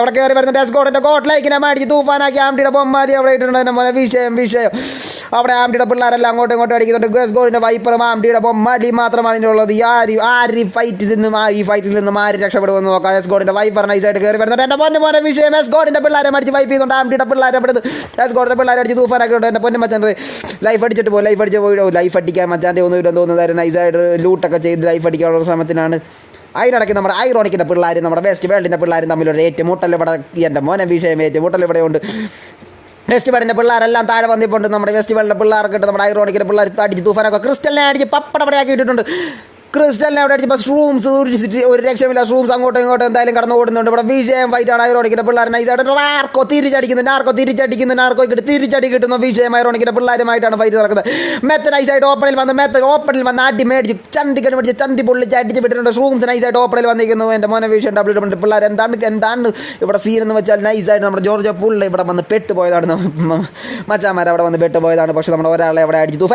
A: അവിടെ കയറി വരുന്നുണ്ട് എസ് ഗോഡിൻ്റെ ഗോട്ടിലേക്കിനെ മേടിച്ച് തൂഫാനാക്കി ആംഡിയുടെ ബൊമ്മാലി അവിടെ ഇട്ടിട്ടുണ്ട് എൻ്റെ മോനെ വിഷയം അവിടെ ആംഡിയുടെ പിള്ളേരെല്ലാം അങ്ങോട്ടും ഇങ്ങോട്ടും അടിക്കുന്നുണ്ട് എസ് ഗോഡിൻ്റെ വൈപ്പറും ആംഡിയുടെ ബൊമ്മാലി മാത്രമാണ് ഇതിനുള്ളത് ഈ ഫൈറ്റിൽ നിന്നും ആര് രക്ഷപ്പെടുമെന്ന് നോക്കാം എസ് ഗോഡിൻ്റെ വൈപ്പർ നൈസായിട്ട് കയറി വരുന്നുണ്ട് എൻ്റെ മോനെ വിഷയം എസ് ഗോഡിൻ്റെ പിള്ളേരെ മേടിച്ച് വൈപ്പ് ചെയ്യുന്നുണ്ട് ആംഡിയുടെ പിള്ളേരെ അവിടെ എസ് ഗോഡിൻ്റെ പിള്ളേരെ അടിച്ച് തൂഫാനാക്കിയിട്ടുണ്ട് എൻ്റെ പൊന്നു മച്ചാൻ ലൈഫ് അടിച്ചിട്ട് ലൈഫ് അടിക്കാൻ മച്ചാൻ്റെ ഒന്നും ഇല്ലെന്ന് തോന്നുന്നത് നൈസായിട്ട് ലൂട്ടൊക്കെ ചെയ്ത് ലൈഫ് അടിക്കാനുള്ള ശ്രമത്തിനാണ് അതിനിടയ്ക്ക് നമ്മുടെ ഐറോണിക്കിൻ്റെ പിള്ളേർ നമ്മുടെ വെസ്റ്റ് വേൾഡിൻ്റെ പിള്ളേരും തമ്മിലൊരു ഏറ്റുമുട്ടൽ ഇവിടെ എൻ്റെ മോനെ വിഷയം ഏറ്റുമുട്ടൽ ഇവിടെ ഉണ്ട് വെസ്റ്റ് വേൾഡിൻ്റെ പിള്ളേരെല്ലാം താഴെ വന്നിപ്പോണ്ട് നമ്മുടെ വെസ്റ്റ് വേൾഡിൻ്റെ പിള്ളേർക്കിട്ട് നമ്മുടെ ഐറോണിക്കിൻ്റെ പിള്ളേർ അടിച്ച് തൂഫാനൊക്കെ ക്രിസ്റ്റലിനെ അടിച്ച് പപ്പടപടയാക്കി ഇട്ടിട്ടുണ്ട് ക്രിസ്റ്റലിനെ അവിടെ അടിച്ചപ്പോൾ സ്ട്രൂംസ് ഒരു രക്ഷമില്ല സ്ട്രൂംസ് അങ്ങോട്ടും ഇങ്ങോട്ടും എന്തായാലും കടന്നു ഓടുന്നുണ്ട് ഇവിടെ വിജയം ഫൈറ്റാണ് ഐറോണിക്കിൻ്റെ പിള്ളേർ നൈസായിട്ട് നാർക്കോ തിരിച്ചടിക്കുന്നു നാർക്കോയ്ക്ക് തിരിച്ചടി കിട്ടുന്നു വിജയം ഐറോണിക്കിൻ്റെ പിള്ളേരുമായിട്ടാണ് ഫൈറ്റ് നടക്കുന്നത് മെത്ത് നൈസായിട്ട് ഓപ്പണിൽ വന്ന് അടി മേടിച്ച് ചന്തിക്കൽ മേടിച്ച് ചന്തി പൊള്ളിച്ച് അടിച്ച് വിട്ടിട്ടുണ്ട് സ്ട്രൂംസ് നൈസായിട്ട് ഓപ്പണിൽ വന്നിരിക്കുന്നു എൻ്റെ മോനെ വിഷയം WWE പിള്ളേർ എന്താണ് ഇവിടെ സീൻ എന്ന് വെച്ചാൽ നൈസായിട്ട് നമ്മുടെ ജോർജ് പുള്ളി ഇവിടെ വന്ന് പെട്ടുപോയതാണ് മച്ചാമാർ അവിടെ വന്ന് പെട്ടുപോയതാണ് പക്ഷേ നമ്മുടെ ഒരാളെ അവിടെ അടിച്ചു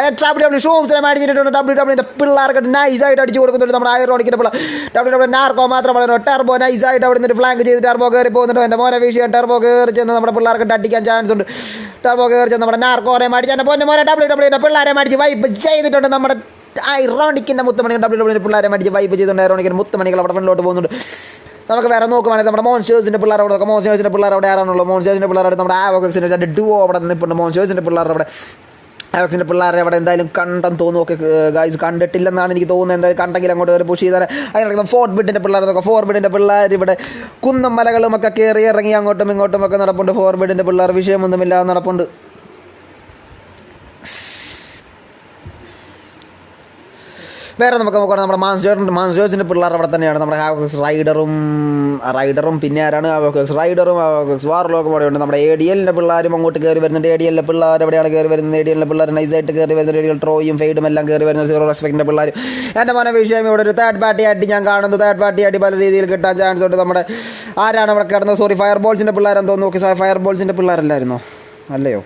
A: സ്ട്രൂംസിനെ മേടിച്ചിട്ടുണ്ട് WWE പിള്ളേർക്ക് നൈസായിട്ട് അടിച്ചു കൊടുക്കുന്നുണ്ട് നമ്മുടെ ഐറോണിക്കിൻ്റെ പിള്ളേർ നാർക്കോ മാത്രമാണ് ടെർബോ നൈസായിട്ട് അവിടെ നിന്ന് ഫ്ലാങ്ക് ചെയ്ത് ടെർബോ കയറി പോകുന്നുണ്ട് എൻ്റെ മോനെ വിഷയം ടെർബോ കയറി ചെന്ന് നമ്മുടെ പിള്ളേർക്ക് അടിക്കാൻ ചാൻസ് ഉണ്ട് ടെർബോ കയറി ചെന്ന് നമ്മുടെ നാർക്കോനെ മേടിച്ച് എൻ്റെ മോനെ WWE പിള്ളേരെ മേടിച്ച് വൈപ്പ് ചെയ്തിട്ടുണ്ട് നമ്മുടെ ഐറോണിക്കിൻ്റെ മുത്തുമണികൾ WWE പിള്ളേരെ മേടിച്ച് വൈപ്പ് ചെയ്തുകൊണ്ട് ഐറോണിക്കിൻ്റെ മുത്തുമണികൾ അവിടെ ഫ്രണ്ടിലോട്ട് പോകുന്നുണ്ട് നമുക്ക് വേറെ നോക്കുവാണെങ്കിൽ നമ്മുടെ മോൺസ്റ്റേഴ്സിൻ്റെ പിള്ളേർ അവിടെ നോക്കാം. മോൺസ്റ്റേഴ്സിൻ്റെ പിള്ളേർ അവിടെ ആരാണുള്ളത്? മോൺസ്റ്റേഴ്സിൻ്റെ പിള്ളേർ നമ്മുടെ ആവോക്സിൻ്റെ 2 ഡുവോ അവിടെ നിൽപ്പുണ്ട്. മോൺസ്റ്റേഴ്സിൻ്റെ പിള്ളേർ അവിടെ ആവോക്സിൻ്റെ പിള്ളേരെ അവിടെ എന്തായാലും കണ്ടെന്ന് തോന്നുന്നു. ഓക്കെ ഗൈസ്, കണ്ടിട്ടില്ലെന്നാണ് എനിക്ക് തോന്നുന്നത്. എന്തായാലും കണ്ടെങ്കിൽ അങ്ങോട്ട് ഒരു പുഷ് ചെയ്താൽ അതിനൊക്കെ 4 ബിറ്റിൻ്റെ പിള്ളേർ നോക്കാം. 4 ബിറ്റിൻ്റെ പിള്ളേർ ഇവിടെ കുന്നും മലകളും ഒക്കെ കയറി ഇറങ്ങി അങ്ങോട്ടും ഇങ്ങോട്ടും ഒക്കെ നടപ്പുണ്ട്. 4 ബിറ്റിൻ്റെ പിള്ളേർ വിഷയമൊന്നുമില്ലാതെ നടപ്പുണ്ട്. വേറെ നമുക്ക് നോക്കുകയാണെങ്കിൽ നമ്മുടെ മാൻസ്റ്റേഴ്സിൻ്റെ പിള്ളേർ അവിടെ തന്നെയാണ്. നമ്മുടെ ഹാവോക്സ് റൈഡറും പിന്നെ ആരാണ് ഹാവോക്സ് റൈഡറും ഹാവോക്സ് വാർലോക്കും അവിടെ ഉണ്ട്. നമ്മുടെ ADLൻ്റെ പിള്ളേരും അങ്ങോട്ട് കയറി വരുന്നുണ്ട്. ADLൻ്റെ പിള്ളേർ എവിടെയാണ് കയറി വരുന്നത്? ADLൻ്റെ പിള്ളേർ നൈസായിട്ട് കയറി വരുന്നത്. ADL ട്രോയും ഫെയ്ഡും എല്ലാം കയറി വരുന്നത്. സീറോ റെസ്പെക്റ്റിൻ്റെ പിള്ളേർ. എൻ്റെ മന വിഷയം ഇവിടെ ഒരു തേർഡ് പാർട്ടി ആയിട്ട് ഞാൻ കാണുന്നു. തേർഡ് പാർട്ടി ആയിട്ട് പല രീതിയിൽ കിട്ടാൻ ചാൻസ് ഉണ്ട്. നമ്മുടെ ആരാണ് അവിടെ കിടന്നത്? സോറി, ഫയർ ബോൾസിൻ്റെ പിള്ളേരെന്ന് തോന്നുന്നു. ഓക്കെ, ഫയർ ബോൾസിൻ്റെ പിള്ളേരല്ലായിരുന്നോ? അല്ലയോ?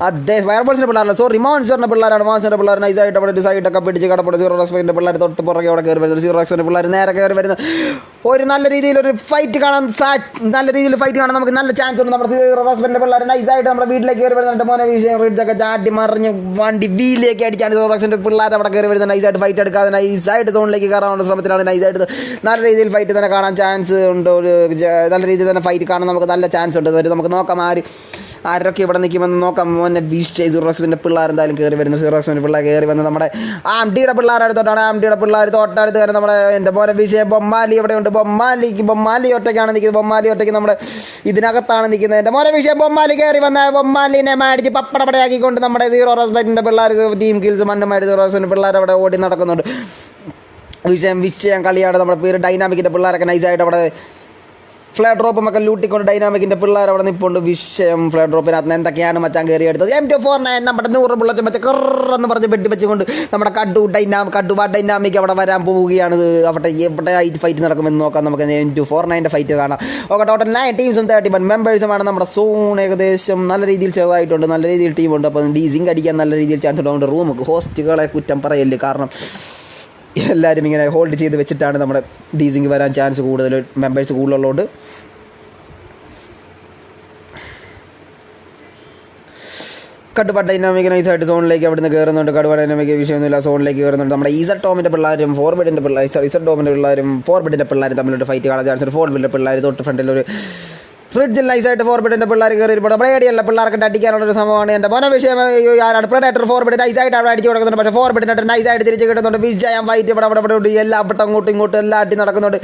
A: അതെ, ഫയർബോൾസിൻ്റെ പിള്ളേരല്ല, സോറി, മോൺസ്റ്ററിൻ്റെ പിള്ളേരാണ്. മോൺസ്റ്ററിൻ്റെ പിള്ളേർ നൈസായിട്ട് അവിടെ ഒരു സൈഡൊക്കെ പിടിച്ച് കടപ്പെടും. സീറോ റെസ്പെക്റ്റിൻ്റെ പിള്ളേർ തൊട്ട് പുറകെ അവിടെ കയറി വരുന്നത്. സീറോ റെസ്പെക്റ്റിൻ്റെ പിള്ളേർ നേരെ കയറി വരുന്നത്. ഒരു നല്ല രീതിയിലൊരു ഫൈറ്റ് കാണാൻ നമുക്ക് നല്ല ചാൻസ് ഉണ്ട്. നമ്മുടെ സീറോ റെസ്പെക്റ്റിൻ്റെ പിള്ളേർ നൈസായിട്ട് നമ്മുടെ വീട്ടിലേക്ക് കയറി വരുന്നുണ്ട്. മോനെ വിഷയം റിഡ്ജൊക്കെ ചാട്ടി മറിഞ്ഞ് വണ്ടി വീലിലേക്ക് അടിച്ചാണ് സീറോ റെസ്പെക്റ്റിൻ്റെ പിള്ളേർ അവിടെ കയറി വരുന്നത്. നൈസായിട്ട് ഫൈറ്റ് എടുക്കാതെ നൈസായിട്ട് സോണിലേക്ക് കയറാനുള്ള ശ്രമത്തിലാണ്. നൈസായിട്ട് നല്ല രീതിയിൽ ഫൈറ്റ് തന്നെ കാണാൻ ചാൻസ് ഉണ്ട്. ഒരു നല്ല രീതിയിൽ തന്നെ ഫൈറ്റ് കാണാൻ നമുക്ക് നല്ല ചാൻസ് ഉണ്ട്. നമുക്ക് നോക്കാം ആരൊക്കെ ഇവിടെ നിൽക്കുമെന്ന് നോക്കാം. മോനെ സീറോ റെസ്പെക്റ്റിൻ്റെ പിള്ളേർ എന്തായാലും കയറി വരുന്നു. സീറോ റെസ്പെക്റ്റിൻ്റെ പിള്ളേർ കയറി വന്ന് നമ്മുടെ ആംഡിയുടെ പിള്ളേർ അടുത്തോട്ടാണ്. ആംഡിയുടെ പിള്ളേർ തൊട്ടടുത്ത് കാരണം നമ്മുടെ എൻ്റെ മോനെ വിഷയം ബൊമ്മാലി ഇവിടെ ഉണ്ട്. ബൊമ്മാലി ഒറ്റയ്ക്കാണ് നിൽക്കുന്നത്. ബൊമ്മാലി ഒറ്റയ്ക്ക് നമ്മുടെ ഇതിനകത്താണ് നിൽക്കുന്നത്. എൻ്റെ മോനെ വിഷയം ബൊമ്മാലി കയറി വന്ന ബൊമ്മാലിനെ മേടിച്ച് പപ്പടപടയാക്കിക്കൊണ്ട് നമ്മുടെ സീറോ റെസ്പെക്റ്റിൻ്റെ പിള്ളേർ ടീം കിൽസ് മണ്ണുമായിട്ട് സീറോ റെസ്പെക്റ്റിൻ്റെ പിള്ളേർ അവിടെ ഓടി നടക്കുന്നുണ്ട്. വിഷയം കളിയാണ്. നമ്മുടെ പേര് ഡൈനാമിക്കിൻ്റെ പിള്ളേരൊക്കെ നൈസായിട്ട് അവിടെ ഫ്ലാറ്റ് ഡ്രോപ്പും ഒക്കെ ലൂട്ടിക്കൊണ്ട് ഡൈനാമിക്കിൻ്റെ പിള്ളേർ അവിടെ നിൽപ്പുണ്ട്. വിഷയം ഫ്ലാറ്റ് ഡ്രോപ്പിനകത്ത് എന്തൊക്കെയാണ് മച്ചാൻ കയറി എടുത്തത്? M249 നമ്മുടെ 100 ബുള്ളറ്റ് വെച്ച് കറന്ന് പറഞ്ഞ് വെട്ടി വെച്ചുകൊണ്ട് നമ്മുടെ കഡു ഡൈനാമിക് അവിടെ വരാൻ പോവുകയാണ്. അവിടെ എവിടെ ആയിട്ട് ഫൈറ്റ് നടക്കുമെന്ന് നോക്കാം. നമുക്ക് M249 ഫൈറ്റ് കാണാം. Okay, total 9 ടീംസും 31 മെമ്പേഴ്സുമാണ്. നമ്മുടെ സോൺ ഏകദേശം നല്ല രീതിയിൽ ചെറുതായിട്ടുണ്ട്. നല്ല രീതിയിൽ ടീമുണ്ട്. അപ്പോൾ ഡീസിങ് അടിക്കാൻ നല്ല രീതിയിൽ ചാൻസ് ഉണ്ട്. അതുകൊണ്ട് റൂമുക്ക് ഹോസ്റ്റുകളെ കുറ്റം പറയല്ലേ. കാരണം എല്ലാവരും ഇങ്ങനെ ഹോൾഡ് ചെയ്ത് വെച്ചിട്ടാണ് നമ്മുടെ ഡീസിങ് വരാൻ ചാൻസ് കൂടുതൽ, മെമ്പേഴ്സ് കൂടുതലുള്ളതുകൊണ്ട്. കടുവ ഡൈനാമിക് നൈസായിട്ട് സോണിലേക്ക് അവിടെ നിന്ന് കയറുന്നുണ്ട്. കടുവ ഡൈനാമിക് വിഷയമൊന്നുമില്ല, സോണിലേക്ക് കയറുന്നുണ്ട്. നമ്മുടെ ഇസട്ടോമിൻ്റെ പിള്ളേരും ഫോർബിഡിൻ്റെ പിള്ളേരും തമ്മിലൊരു ഫൈറ്റ് കാണാൻ ചാൻസ് ഉണ്ട്. ഫോർബിഡിൻ്റെ പിള്ളേർ തൊട്ട് ഫ്രണ്ടിലൊരു ഫ്രിഡ്ജിൽ നൈസായിട്ട് ഫോർബിഡിൻ്റെ പിള്ളേർ കയറി ഇപ്പോൾ നമ്മുടെ ഏടിയല്ല പിള്ളേർക്ക് അടിക്കാനുള്ളൊരു സംഭവമാണ്. എൻ്റെ മോനെ വിഷയം ആരാണ്? പ്രെഡേറ്റർ ഫോർബിഡ് നൈസായിട്ട് അവിടെ അടിച്ച് കൊടുക്കുന്നുണ്ട്. പക്ഷേ ഫോർബിഡിനായിട്ട് നൈസായിട്ട് തിരിച്ച് കിട്ടുന്നുണ്ട്. വിജയം ഫൈറ്റ് ഇവിടെ എല്ലാ അങ്ങോട്ടും ഇങ്ങോട്ടും എല്ലാം അടി നടക്കുന്നുണ്ട്.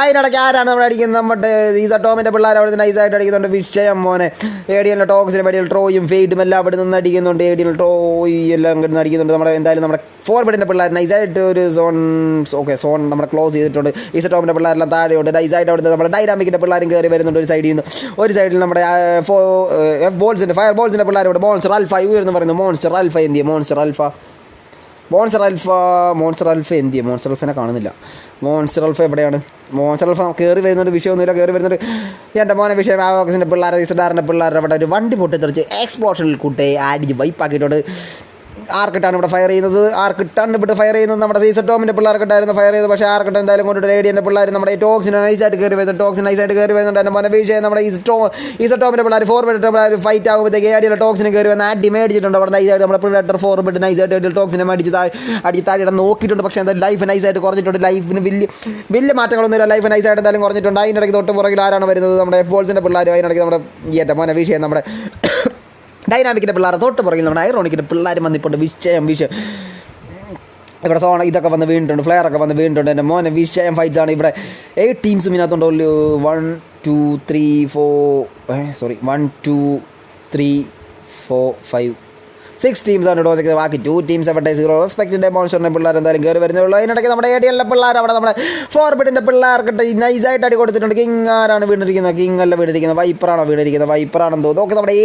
A: അതിനിടയ്ക്ക് ആരാണ് അവിടെ അടിക്കുന്നത്? നമ്മുടെ ഇസട്ടോമിൻ്റെ പിള്ളേർ അവിടെ നൈസായിട്ട് അടിക്കുന്നുണ്ട്. വിഷയം മോനെ ഏടിയലിൻ്റെ ടോക്സിന് വെടിയിൽ ട്രോയും ഫെയ്ഡും എല്ലാം അവിടെ നിന്ന് അടിക്കുന്നുണ്ട്. ഏടിയൽ ട്രോയ് എല്ലാം കിടന്ന് അടിക്കുന്നുണ്ട്. നമ്മുടെ എന്തായാലും നമ്മുടെ ഫോർബിഡിൻ്റെ പിള്ളേർ നൈസായിട്ട് ഒരു സോൺ നമ്മുടെ ക്ലോസ് ചെയ്തിട്ടുണ്ട്. ഇസട്ടോമിൻ്റെ പിള്ളേരെല്ലാം താഴെയുണ്ട്. നൈസായിട്ട് അവിടുത്തെ നമ്മുടെ ഡൈനാമിക്കിൻ്റെ പിള്ളേരും കയറി വരുന്നുണ്ട്. ഒരു സൈഡിൽ നമ്മുടെ ഫയർ ബോൾസിൻ്റെ പിള്ളേരോട് മോൺസ്റ്റർ ആൽഫ എന്ന് പറയുന്നത്. മോൺസ്റ്റർ ആൽഫ എന്തിയെ? മോൺസ്റ്റർ ആൽഫ എന്തിയെ? മോൺസ്റ്റർ ആൽഫനെ കാണുന്നില്ല. മോൺസ്റ്റർ ആൽഫ എവിടെയാണ്? മോൺസ്റ്റർ ആൽഫ കയറി വരുന്നുണ്ട്. വിഷയമൊന്നുമില്ല, കയറി വരുന്നുണ്ട്. എൻ്റെ മോനെ വിഷയം ആവോക്സിൻ്റെ പിള്ളേർ ഇസഡാറിൻ്റെ പിള്ളേർ അവിടെ ഒരു വണ്ടി പൊട്ടിത്തെറിച്ച് എക്സ്പ്ലോഷനിൽ കൂട്ടി അടിച്ച് വൈപ്പാക്കിയിട്ടുണ്ട്. ആർക്കിട്ടാണ് ഇവിടെ ഫയർ ചെയ്യുന്നത്. നമ്മുടെ സീസട്ടോമിൻ്റെ പിള്ളേർക്കിട്ടായിരുന്നു ഫയർ ചെയ്തത്. പക്ഷേ ആർക്കിട്ട് എന്തായാലും കൊണ്ടിട്ട് ഏടിയൻ്റെ പിള്ളേർ നമ്മുടെ ടോക്സിനെ നൈസായിട്ട് കയറി വരുന്നുണ്ട്. എൻ്റെ മോനെ വിഷയം നമ്മുടെ ഇസട്ടോമിൻ്റെ പിള്ളേർ ഫോർബിഡിൻ്റെ പിള്ളേർ ഫൈറ്റ് ആകുമ്പോഴത്തേക്ക് ഏടിയുടെ ടോക്സിനെ കയറി വന്ന് അടി മേടിച്ചിട്ടുണ്ട്. അവിടെ നൈസായിട്ട് നമ്മുടെ പ്രിഡേറ്റർ ഫോർബിഡ് നൈസായിട്ട് ഏടിയ ടോക്സിനെ അടിച്ച് താഴെ നോക്കിയിട്ടുണ്ട്. പക്ഷേ എന്തായാലും ലൈഫ് നൈസായിട്ട് കുറഞ്ഞിട്ടുണ്ട്. ലൈഫിന് വലിയ മാറ്റങ്ങളൊന്നുമില്ല. ലൈഫ് നൈസായിട്ട് എന്തായാലും കുറഞ്ഞിട്ടുണ്ട്. അതിനിടയ്ക്ക് തൊട്ട് പുറകിൽ ആരാണ് വരുന്നത്? നമ്മുടെ ബോൾസിൻ്റെ പിള്ളേർ. അതിനിടയ്ക്ക് നമ്മുടെ എൻ്റെ മോനെ വിഷയം നമ്മുടെ ഡൈനാമിക്കിൻ്റെ പിള്ളേർ തൊട്ട് പുറകിൽ നമ്മുടെ ഐറോണിക്കിൻ്റെ പിള്ളേർ വന്നിട്ടുണ്ട്. വിഷയം ഇവിടെ ഇതൊക്കെ വന്ന് വീണിട്ടുണ്ട്. ഫ്ലെയറൊക്കെ വന്ന് വീണിട്ടുണ്ട്. എൻ്റെ മോനെ വിഷയം ഫൈറ്റ്സ് ആണ്. ഇവിടെ 8 ടീംസും ഇതിനകത്തുണ്ട്. 1 2 3 4 1 2 3 4 5 6 ടീംസാണ് ഇവിടെ. ബാക്കി 2 ടീംസ് എവിടെ സീറോ റെസ്പെക്റ്റിൻ്റെ മോൺസ്റ്ററിൻ്റെ പിള്ളേർ എന്തായാലും കയറി വരുന്നുള്ളൂ. അതിനിടയ്ക്ക് നമ്മുടെ ഏടിയലിൻ്റെ പിള്ളേർ അവിടെ നമ്മുടെ ഫോർബിഡിൻ്റെ പിള്ളേർക്കിട്ട് നൈസായിട്ട് അടി കൊടുത്തിട്ടുണ്ട്. കിങ് ആരാണ് വീണിരിക്കുന്നത്? കിങ് അല്ല വീണിരിക്കുന്നത്, വൈപ്പറാണെന്ന് തോന്നുന്നു. ഓക്കെ, നമ്മുടെ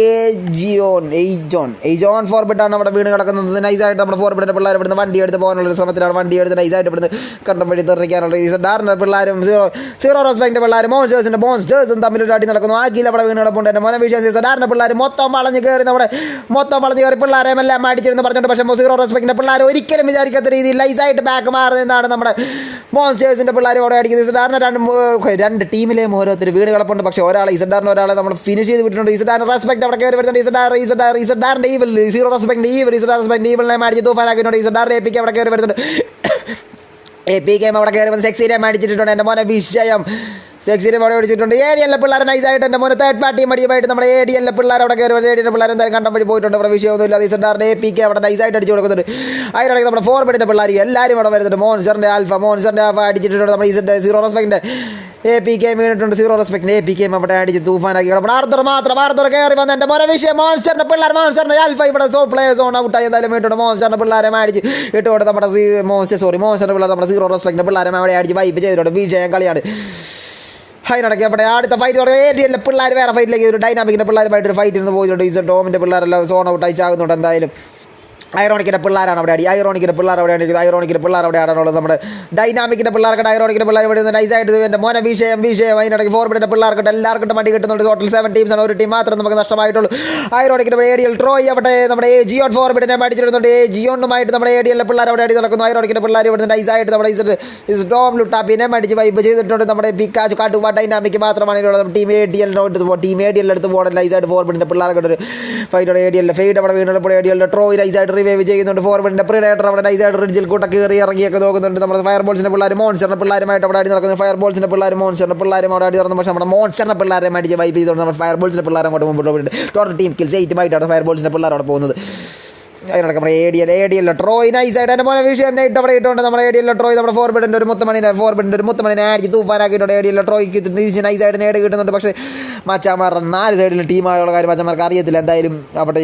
A: എയ്ജോൺ ഫോർബിഡാണ് അവിടെ വീണ് കിടക്കുന്നത്. നൈസായിട്ട് നമ്മുടെ ഫോർബിഡിൻ്റെ പിള്ളേർ ഇവിടുന്ന് വണ്ടി എടുത്ത് പോകാനുള്ള ശ്രമത്തിലാണ്. വണ്ടി എടുത്ത് നൈസായിട്ട് ഇവിടുന്ന് കണ്ടം വഴി തെറിക്കാനുള്ള ഇസഡാറിൻ്റെ പിള്ളേരും സീറോ റെസ്പെക്റ്റിൻ്റെ പിള്ളേരും മോൺസ്റ്റേഴ്സും തമ്മിലൊരു അടി നടക്കുന്നു. ആക്കിയിൽ അവിടെ വീണ് കിടപ്പുണ്ട്. എൻ്റെ മോനെ വിഷയം ഇസഡാറിൻ്റെ പിള്ളേർ മൊത്തം വളഞ്ഞ് കയറി പിള്ളേരെ എല്ലാം അടിച്ചിരുന്ന് പറഞ്ഞിട്ട്. പക്ഷേ സീറോ റെസ്പെക്റ്റിൻ്റെ പിള്ളേർ ഒരിക്കലും വിചാരിക്കാത്ത രീതിയിൽ ലൈസായിട്ട് ബാക്ക് മാറുന്നതാണ് നമ്മുടെ മോൺസ്റ്റേഴ്സിൻ്റെ പിള്ളേർ അവിടെ അടിക്കുന്നത്. ഇസഡാറിന് 2 ടീമിലെയും ഓരോരുത്തർ വീട് കിടപ്പുണ്ട്. പക്ഷേ ഒരാളെ നമ്മൾ ഫിനിഷ് ചെയ്ത് വിട്ടിട്ടുണ്ട്. ഇസഡാറിന് റെസ്പെക്റ്റ് അവിടെ കയറി വരുന്നുണ്ട്. ഇസഡാറിൻ്റെ സീറോ റെസ്പെക്റ്റിൻ്റെ ഈവിളിനെ അടിച്ച് തൂഫാനാക്കിയിട്ടുണ്ട്. ഇസഡാറിനെ ഏപ്പിക്ക് അവിടെ കയറി വരുന്നുണ്ട്. APK അവിടെ കയറി വന്ന് സെക്സീരിയം അടിച്ചിട്ടുണ്ട് എൻ്റെ മോനെ വിഷയം സെക്സീരിയം അവിടെ അടിച്ചിട്ടുണ്ട് ADL പിള്ളേർ നൈസായിട്ട് എൻ്റെ മോനെ തേർഡ് പാർട്ടി മടിയുമായിട്ട് നമ്മുടെ ADL പിള്ളേർ അവിടെ കയറി ADL പിള്ളേർ എന്തായാലും കണ്ടം വഴി പോയിട്ടുണ്ട് അവിടെ വിഷയമൊന്നുമില്ല ദീസണ്ടാറിൻ്റെ APK അവിടെ നൈസായിട്ട് അടിച്ചു കൊടുക്കുന്നുണ്ട് അതിനിടയ്ക്ക് നമ്മുടെ ഫോർബിഡിൻ്റെ പിള്ളേർ എല്ലാവരും അവിടെ വരുന്നുണ്ട് മോൺസ്റ്ററിൻ്റെ ആൽഫ അടിച്ചിട്ടുണ്ട് നമ്മുടെ ഈസിൻ്റെ സീറോ റെസ്പെക്റ്റിൻ്റെ APK വീണിട്ടുണ്ട് സീറോ റെസ്പെക്റ്റിൻ്റെ APK അവിടെ അടിച്ച് തൂഫാനാക്കി കിടപ്പണം ആർത്തർ കയറി വന്ന് എൻ്റെ മോനെ വിഷയം മോൺസ്റ്ററിൻ്റെ പിള്ളേർ മോൺസ്റ്ററിൻ്റെ ആൽഫ ഇവിടെ പ്ലേയേഴ്സ് സോൺ ഔട്ടായി എന്തായാലും വീണിട്ടുണ്ട് മോൺസ്റ്ററിൻ്റെ പിള്ളേരെ അടിച്ച് ഇട്ടുകൊണ്ട് നമ്മുടെ മോൺസ്റ്ററിൻ്റെ പിള്ളേർ നമ്മുടെ സീറോ റെസ്പെക്റ്റിൻ്റെ പിള്ളേരെ അവിടെ അടിച്ച് വൈപ്പ് ചെയ്തിട്ടുണ്ട് വിജയം കളിയാണ് അതിനിടയ്ക്ക് അവിടെ അടുത്ത ഫൈറ്റ് ADL പിള്ളേർ വേറെ ഫൈറ്റിലേക്ക് ഒരു ഡൈനാമിക്കിൻ്റെ പിള്ളേരുമായിട്ടൊരു ഫൈറ്റ് ഇരുന്ന് പോയിട്ടുണ്ട് ഈ ടോമിൻ്റെ പിള്ളേരെല്ലാം സോൺ ഔട്ട് അയച്ചാകുന്നുണ്ട് എന്തായാലും ഐറോണിക്കിൻ്റെ പിള്ളേരാണ് അവിടെ അടി ഐറോണിക്കിൻ്റെ പിള്ളേർ അവിടെ അടിക്കുന്നത് ഐറോണിക്കിൻ്റെ പിള്ളേർ അവിടെ ആടാനുള്ളത് നമ്മുടെ ഡൈനാമിക്കിൻ്റെ പിള്ളേർക്ക് ഐറോണിക്കിൻ്റെ പിള്ളേർ ഇവിടെ നൈസായിട്ട് എൻ്റെ മോനെ വിഷയം അതിനിടയ്ക്ക് ഫോർബിഡിൻ്റെ പിള്ളേർക്ക് എല്ലാവർക്കും മടി കിട്ടുന്നുണ്ട് ടോട്ടൽ 7 ടീംസാണ് ഒരു ടീം മാത്രം നമുക്ക് നഷ്ടമായിട്ടുള്ളൂ ഐറോണിക്കിൻ്റെ ADL ട്രോയ് അവിടെ നമ്മുടെ ജിയോൺ ഫോർബിഡിനെ അടിച്ചിടുന്നുണ്ട് ജിയോണുമായിട്ട് നമ്മുടെ ADL പിള്ളേർ അവിടെ അടി നടക്കുന്നു ഐറോണിക്കിൻ്റെ പിള്ളേർ ഇവിടെ നൈസായിട്ട് നമ്മുടെ ടോം ലുട്ടാപ്പിനെ അടിച്ച് വൈപ്പ് ചെയ്തിട്ടുണ്ട് നമ്മുടെ പിക്കാച്ച് കാട്ടുവാ ഡൈനാമിക് മാത്രമാണ് ടീം ADL എടുത്ത് പോകണം നൈസായിട്ട് ഫോർബിഡിൻ്റെ പിള്ളേർക്ക് ഒരു ഫൈറ്റ് ADL ഫെയ്ഡ് അവിടെ വീണപ്പോൾ ADL ട്രോയ് നൈസായിട്ട് റിവൈവ് ചെയ്യുന്നുണ്ട് ഫോർബിഡിൻ്റെ പ്രിഡേറ്റർ അവിടെ നൈസായിട്ട് റിഡ്ജിൽ കൂട്ട കയറി ഇറങ്ങിയൊക്കെ നോക്കുന്നുണ്ട് നമ്മുടെ ഫയർബോൾസിൻ്റെ പിള്ളേർ മോൺസ്റ്ററിൻ്റെ പിള്ളേരുമായിട്ട് അവിടെ അടി നടക്കുന്നു ഫയർബോൾസിൻ്റെ പിള്ളേർ മോൺസ്റ്ററിൻ്റെ പിള്ളേരും അവിടെ അടി നടന്നു പക്ഷേ നമ്മുടെ മോൺസ്റ്ററിൻ്റെ പിള്ളേരെ അടിച്ച് വൈപ്പ് ചെയ്തുകൊണ്ട് നമ്മുടെ ഫയർബോൾസിൻ്റെ പിള്ളേരെ അങ്ങോട്ട് മുമ്പോട്ട് പോയിട്ടുണ്ട് ടോട്ടൽ ടീം കിൽസ് 8 ഫയർബോൾസിൻ്റെ പിള്ളേർ അവിടെ പോകുന്നത് അതിനൊക്കെ നമ്മുടെ ADL ട്രോയ് നൈസായിട്ട് എൻ്റെ മോനെ വിഷയം നൈറ്റ് അവിടെ ഇട്ടുകൊണ്ട് നമ്മുടെ ADL ട്രോയ് നമ്മുടെ ഫോർബിഡിൻ്റെ ഒരു മുത്തമണിനെ അടിച്ച് തൂഫാനാക്കിയിട്ടുണ്ട് ADL ട്രോയ്ക്ക് തിരിച്ച് നൈസായിട്ട് നേടി കിട്ടുന്നുണ്ട് പക്ഷേ മച്ചാമാർ 4 സൈഡിൽ ടീമായുള്ള കാര്യം മച്ചാമാർക്ക് അറിയത്തില്ല എന്തായാലും അവിടെ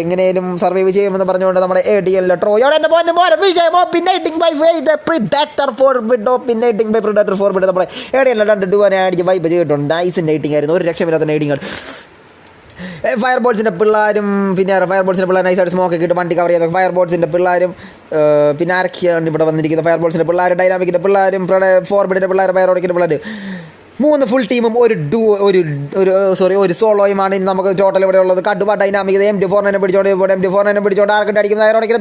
A: എങ്ങനെയും സർവൈവ് ചെയ്യുമെന്ന് പറഞ്ഞുകൊണ്ട് നമ്മുടെ ADL ട്രോയ് അവിടെ എൻ്റെ മോനെ വിഷയം പിന്നേറ്റിംഗ് ബൈ പ്രിഡേറ്റർ ഫോർബിഡ് നമ്മുടെ ADL 2 അടിച്ച് വൈപ്പ് ചെയ്തിട്ടുണ്ട് നൈസ് നൈറ്റിംഗ് ആയിരുന്നു ഒരു രക്ഷമില്ലാത്ത നൈറ്റിംഗ് ഫയർബോൾസിൻ്റെ പിള്ളേരും പിന്നെ ഫയർബോൾസിൻ്റെ പിള്ളേർ നൈസായിട്ട് സ്മോക്ക് ഇട്ട് വണ്ടി കവർ ചെയ്യുന്നത് ഫയർബോൾസിൻ്റെ പിള്ളേരും പിന്നെ ആരൊക്കെയാണ് ഇവിടെ വന്നിരിക്കുന്നത് ഫയർബോൾസിൻ്റെ പിള്ളേർ ഡൈനാമിക്കിൻ്റെ പിള്ളേരും ഫോർബിഡിൻ്റെ പിള്ളേർ ഫയറോണിക്കിൻ്റെ പിള്ളേർ 3 ഫുൾ ടീമും ഒരു സോളോയുമാണ് ഇനി നമുക്ക് ടോട്ടൽ ഇവിടെ ഉള്ളത് കടുവ ഡൈനാമിക് MT4 പിടിച്ചോണ്ട് ആർക്കിട്ട് അടിക്കുന്ന ഐറോണിക്കിന്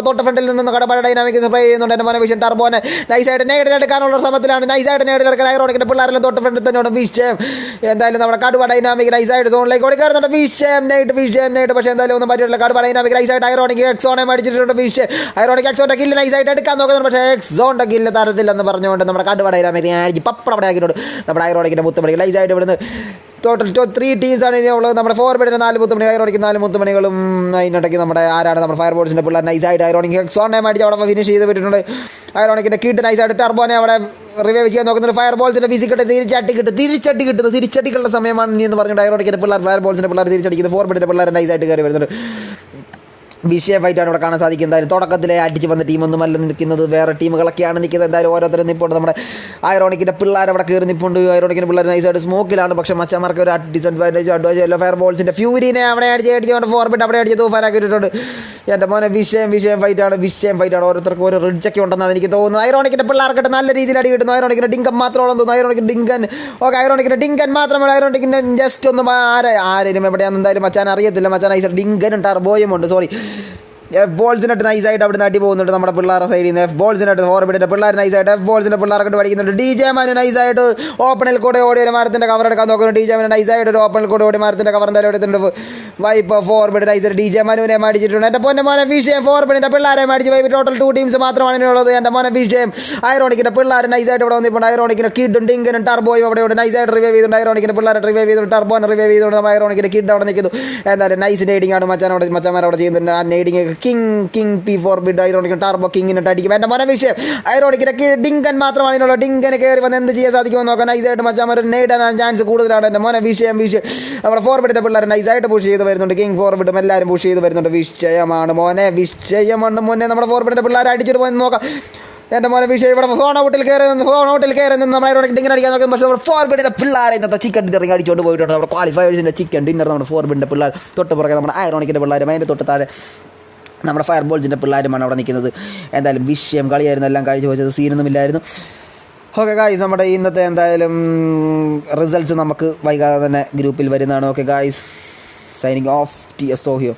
A: തൊട്ട് ഫ്രണ്ടിൽ നിന്ന് കടുവ ഡൈനാമിക് സ്പ്രേ ചെയ്യുന്നുണ്ട് എൻ്റെ മോനെ വിഷയം ടർബോനെ നൈസായിട്ട് നേടിയെടുക്കാനുള്ള ശ്രമത്തിലാണ് നൈസായിട്ട് നേടിയെടുക്കാൻ ഐറോണിക്കിൻ്റെ പിള്ളേരെല്ലാം തൊട്ട് ഫ്രണ്ടിൽ തന്നെയാണ് വിഷയം എന്തായാലും നമ്മുടെ കടുവ ഡൈനാമിക് നൈസായിട്ട് സോണിലേക്ക് ഓടിക്കാറുണ്ട് വിഷയം നൈറ്റ് പക്ഷേ എന്തായാലും ഒന്നും പറ്റില്ല കടുവ ഡൈനാമിക് നൈസായിട്ട് ഐറോണിക് എക്സോണെ അടിച്ചിട്ടുണ്ട് വിഷയം ഐറോണിക് എക്സോണിൻ്റെ കില്ല് നൈസായിട്ട് എടുക്കാൻ നോക്കുന്നുണ്ട് പക്ഷേ എക്സോണിൻ്റെ കില്ല് തരത്തില്ലെന്ന് പറഞ്ഞുകൊണ്ട് നമ്മുടെ കടുവ ഡൈനാമിക് പപ്പടം അവിടെ ആക്കിയിട്ടുണ്ട് നമ്മുടെ ഐറോണിക്കിൻ്റെ മുത്തുമണി ലൈസായിട്ട് ഇവിടുന്ന് ടോട്ടൽ 3 ടീംസാണ് ഇനി ഉള്ളത് നമ്മുടെ ഫോർബിഡിന് 4 മുത്തുമണി ഐറോണിക്ക് 4 മുത്തുമണികളും അതിനിടയ്ക്ക് നമ്മുടെ ആരാണ് നമ്മുടെ ഫയർബോൾസിൻ്റെ പിള്ളേർ നൈസായിട്ട് ഐറോണിക് എക്സോണെ അടിച്ച് അവിടെ ഫിനിഷ് ചെയ്ത് വിട്ടിട്ടുണ്ട് ഐറോണിക്കിൻ്റെ കിഡ് നൈസായിട്ട് ടർബോനെ അവിടെ റിവൈവ് ചെയ്യാൻ നോക്കുന്നുണ്ട് ഫയർബോൾസിൻ്റെ ഫിസിക്കട്ട് തിരിച്ചടിക്കുള്ള സമയമാണ് ഇനി എന്ന് പറഞ്ഞിട്ട് ഐറോണിക്കിൻ്റെ പിള്ളേർ ഫയർബോൾസിൻ്റെ പിള്ളേർ തിരിച്ചടിക്കുന്നത് ഫോർബിഡിൻ്റെ പിള്ളേർ നൈസായിട്ട് കയറി വരുന്നുണ്ട് വിഷയ ഫൈറ്റാണ് ഇവിടെ കാണാൻ സാധിക്കും എന്തായാലും തുടക്കത്തിലെ അടിച്ച് വന്ന ടീമൊന്നുമല്ല നിൽക്കുന്നത് വേറെ ടീമുകളൊക്കെയാണ് നിൽക്കുന്നത് എന്തായാലും ഓരോരുത്തരും നിൽപ്പുണ്ട് നമ്മുടെ ഐറോണിക്കിൻ്റെ പിള്ളേർ അവിടെ കയറി നിൽപ്പുണ്ട് ഐറോണിക്കിൻ്റെ പിള്ളേർ നൈസായിട്ട് സ്മോക്കിലാണ് പക്ഷേ മച്ചമാർക്ക് ഒരു ഡിസഡ്വാൻറ്റേജ് അല്ല ഫയർബോൾസിൻ്റെ ഫ്യൂരിനെ അവിടെ അടിച്ചുകൊണ്ട് ഫോർബിഡ് അവിടെ അടിച്ച് തൂഫാനാക്കിയിട്ടുണ്ട് എൻ്റെ മോനെ വിഷയം ഫൈറ്റാണ് ഓരോരുത്തർക്കും ഒരു റിഡ്ജൊക്കെ ഉണ്ടെന്നാണ് എനിക്ക് തോന്നുന്നത് ഐറോണിക്കിൻ്റെ പിള്ളേർക്കിട്ട് നല്ല രീതിയിൽ അടി കിട്ടുന്നു ഐറോണിക്കിൻ്റെ ഡിങ്കൻ മാത്രമുള്ള തോന്നുന്നു ഐറോണിക്കിൻ്റെ ഡിങ്കൻ മാത്രമല്ല ഐറോണിക്കിൻ്റെ ജസ്റ്റ് ഒന്നും ആരും എവിടെയാണെന്ന് എന്തായാലും മച്ചാൻ അറിയത്തില്ല മച്ചാൻ നൈസായിട്ട് ഡിങ്കനും ടർബോയും ഉണ്ട് സോറി ബോൾസിനായിട്ട് നൈസായിട്ട് അവിടെ നടി പോകുന്നുണ്ട് നമ്മുടെ പിള്ളേരുടെ സൈഡിൽ നിന്ന് ബോൾസിനായിട്ട് ഫോർബിഡിൻ്റെ പിള്ളേർ നൈസായിട്ട് ബോൾസിൻ്റെ പിള്ളേർക്ക് പഠിക്കുന്നുണ്ട് DJ മാന് നൈസായിട്ട് ഓപ്പണിൽ കൂടെ ഓടി ഒരു മരത്തിൻ്റെ കവർ എടുക്കാൻ നോക്കുന്നു DJ മാന് നൈസായിട്ട് ഒരു ഓപ്പണിൽ കൂടെ ഓടി മരത്തിൻ്റെ കവർ എന്തായാലും എടുത്തിട്ടുണ്ട് വൈപ്പ് ഫോർബിഡ് നൈസായിട്ട് DJ മാനുവിനെ അടിച്ചിട്ടുണ്ട് എൻ്റെ പൊന്നെ മോനെ വിഷയം ഫോർബിഡിൻ്റെ പിള്ളേരെ അടിച്ച് വൈപ്പ് ടോട്ടൽ 2 ടീംസ് മാത്രമാണ് ഇതിനുള്ളത് എൻ്റെ മോനെ വിഷയം ഐറോണിക്കിൻ്റെ പിള്ളേർ നൈസായിട്ട് ഇവിടെ വന്നിപ്പോൾ ഐറോണിക്കിൻ്റെ കിഡും ഡിങ്കനും ടർബോയും അവിടെ നൈസായിട്ട് റിവൈവ് ചെയ്തുകൊണ്ട് ഐറോണിക്കിൻ്റെ പിള്ളേരെ റിവൈവ് ചെയ്തുകൊണ്ട് ടർബോനെ റിവൈവ് ചെയ്തുകൊണ്ട് നമ്മൾ ഐറോണിക്കിൻ്റെ കിഡ് അവിടെ നിൽക്കുന്നു എന്തായാലും നൈസ് നെയ്ഡിങ് ആണ് മച്ചാന്മാരവിടെ ചെയ്യുന്നുണ്ട് ആ നെയ്ഡിങ് കിങ് P4 ബിഡ് ഐറോണിക് ടർബോ കിങ്ങിനിട്ട് അടിക്കും എൻ്റെ മോനെ വിഷയം ഐറോണിക്കിൻ്റെ ഡിങ്കൻ മാത്രമാണ് ഇതിനുള്ള ഡിങ്കന് കയറി വന്ന് എന്ത് ചെയ്യാൻ സാധിക്കുമെന്ന് നോക്കാൻ നൈസായിട്ട് മച്ചാന്മാർ നേടാൻ ചാൻസ് കൂടുതലാണ് എൻ്റെ മോനെ വിഷയം നമ്മുടെ ഫോർബിഡിൻ്റെ പിള്ളേർ നൈസായിട്ട് പുഷ് ചെയ്ത് വരുന്നുണ്ട് കിങ് ഫോർബിഡും എല്ലാവരും പുഷ് ചെയ്ത് വരുന്നുണ്ട് വിഷയമാണ് മോനെ നമ്മുടെ ഫോർബിഡിൻ്റെ പിള്ളേർ അടിച്ചിട്ട് പോയി നോക്കാം എൻ്റെ മോനെ വിഷയം ഇവിടെ ഫോൺ ഔട്ടിൽ കയറി നിന്ന് നമ്മൾ ഐറോണിക് ഡിങ്കൻ അടിക്കാൻ നോക്കും പക്ഷേ നമ്മുടെ ഫോർബിഡിൻ്റെ പിള്ളേർ ഇന്നത്തെ ചിക്കൻ ഡിന്നറിങ് അടിച്ചുകൊണ്ട് പോയിട്ടുണ്ട് നമ്മുടെ ക്വാളിഫയേഴ്സിൻ്റെ ചിക്കൻ ഡിന്നർ നമ്മുടെ ഫോർബിഡിൻ്റെ പിള്ളേർ തൊട്ട് പുറകെ നമ്മുടെ ഐറോണിക്കിൻ്റെ പിള്ളേരും അതിൻ്റെ തൊട്ട് താഴെ നമ്മുടെ ഫയർബോൾസിൻ്റെ പിള്ളേരുമാണ് അവിടെ നിൽക്കുന്നത് എന്തായാലും വിഷയം കളിയായിരുന്നു എല്ലാം കഴിച്ച് വെച്ചത് സീനൊന്നുമില്ലായിരുന്നു ഓക്കെ ഗായ്സ് നമ്മുടെ ഇന്നത്തെ എന്തായാലും റിസൾട്ട്സ് നമുക്ക് വൈകാതെ തന്നെ ഗ്രൂപ്പിൽ വരുന്നതാണ് okay guys signing off TS THOR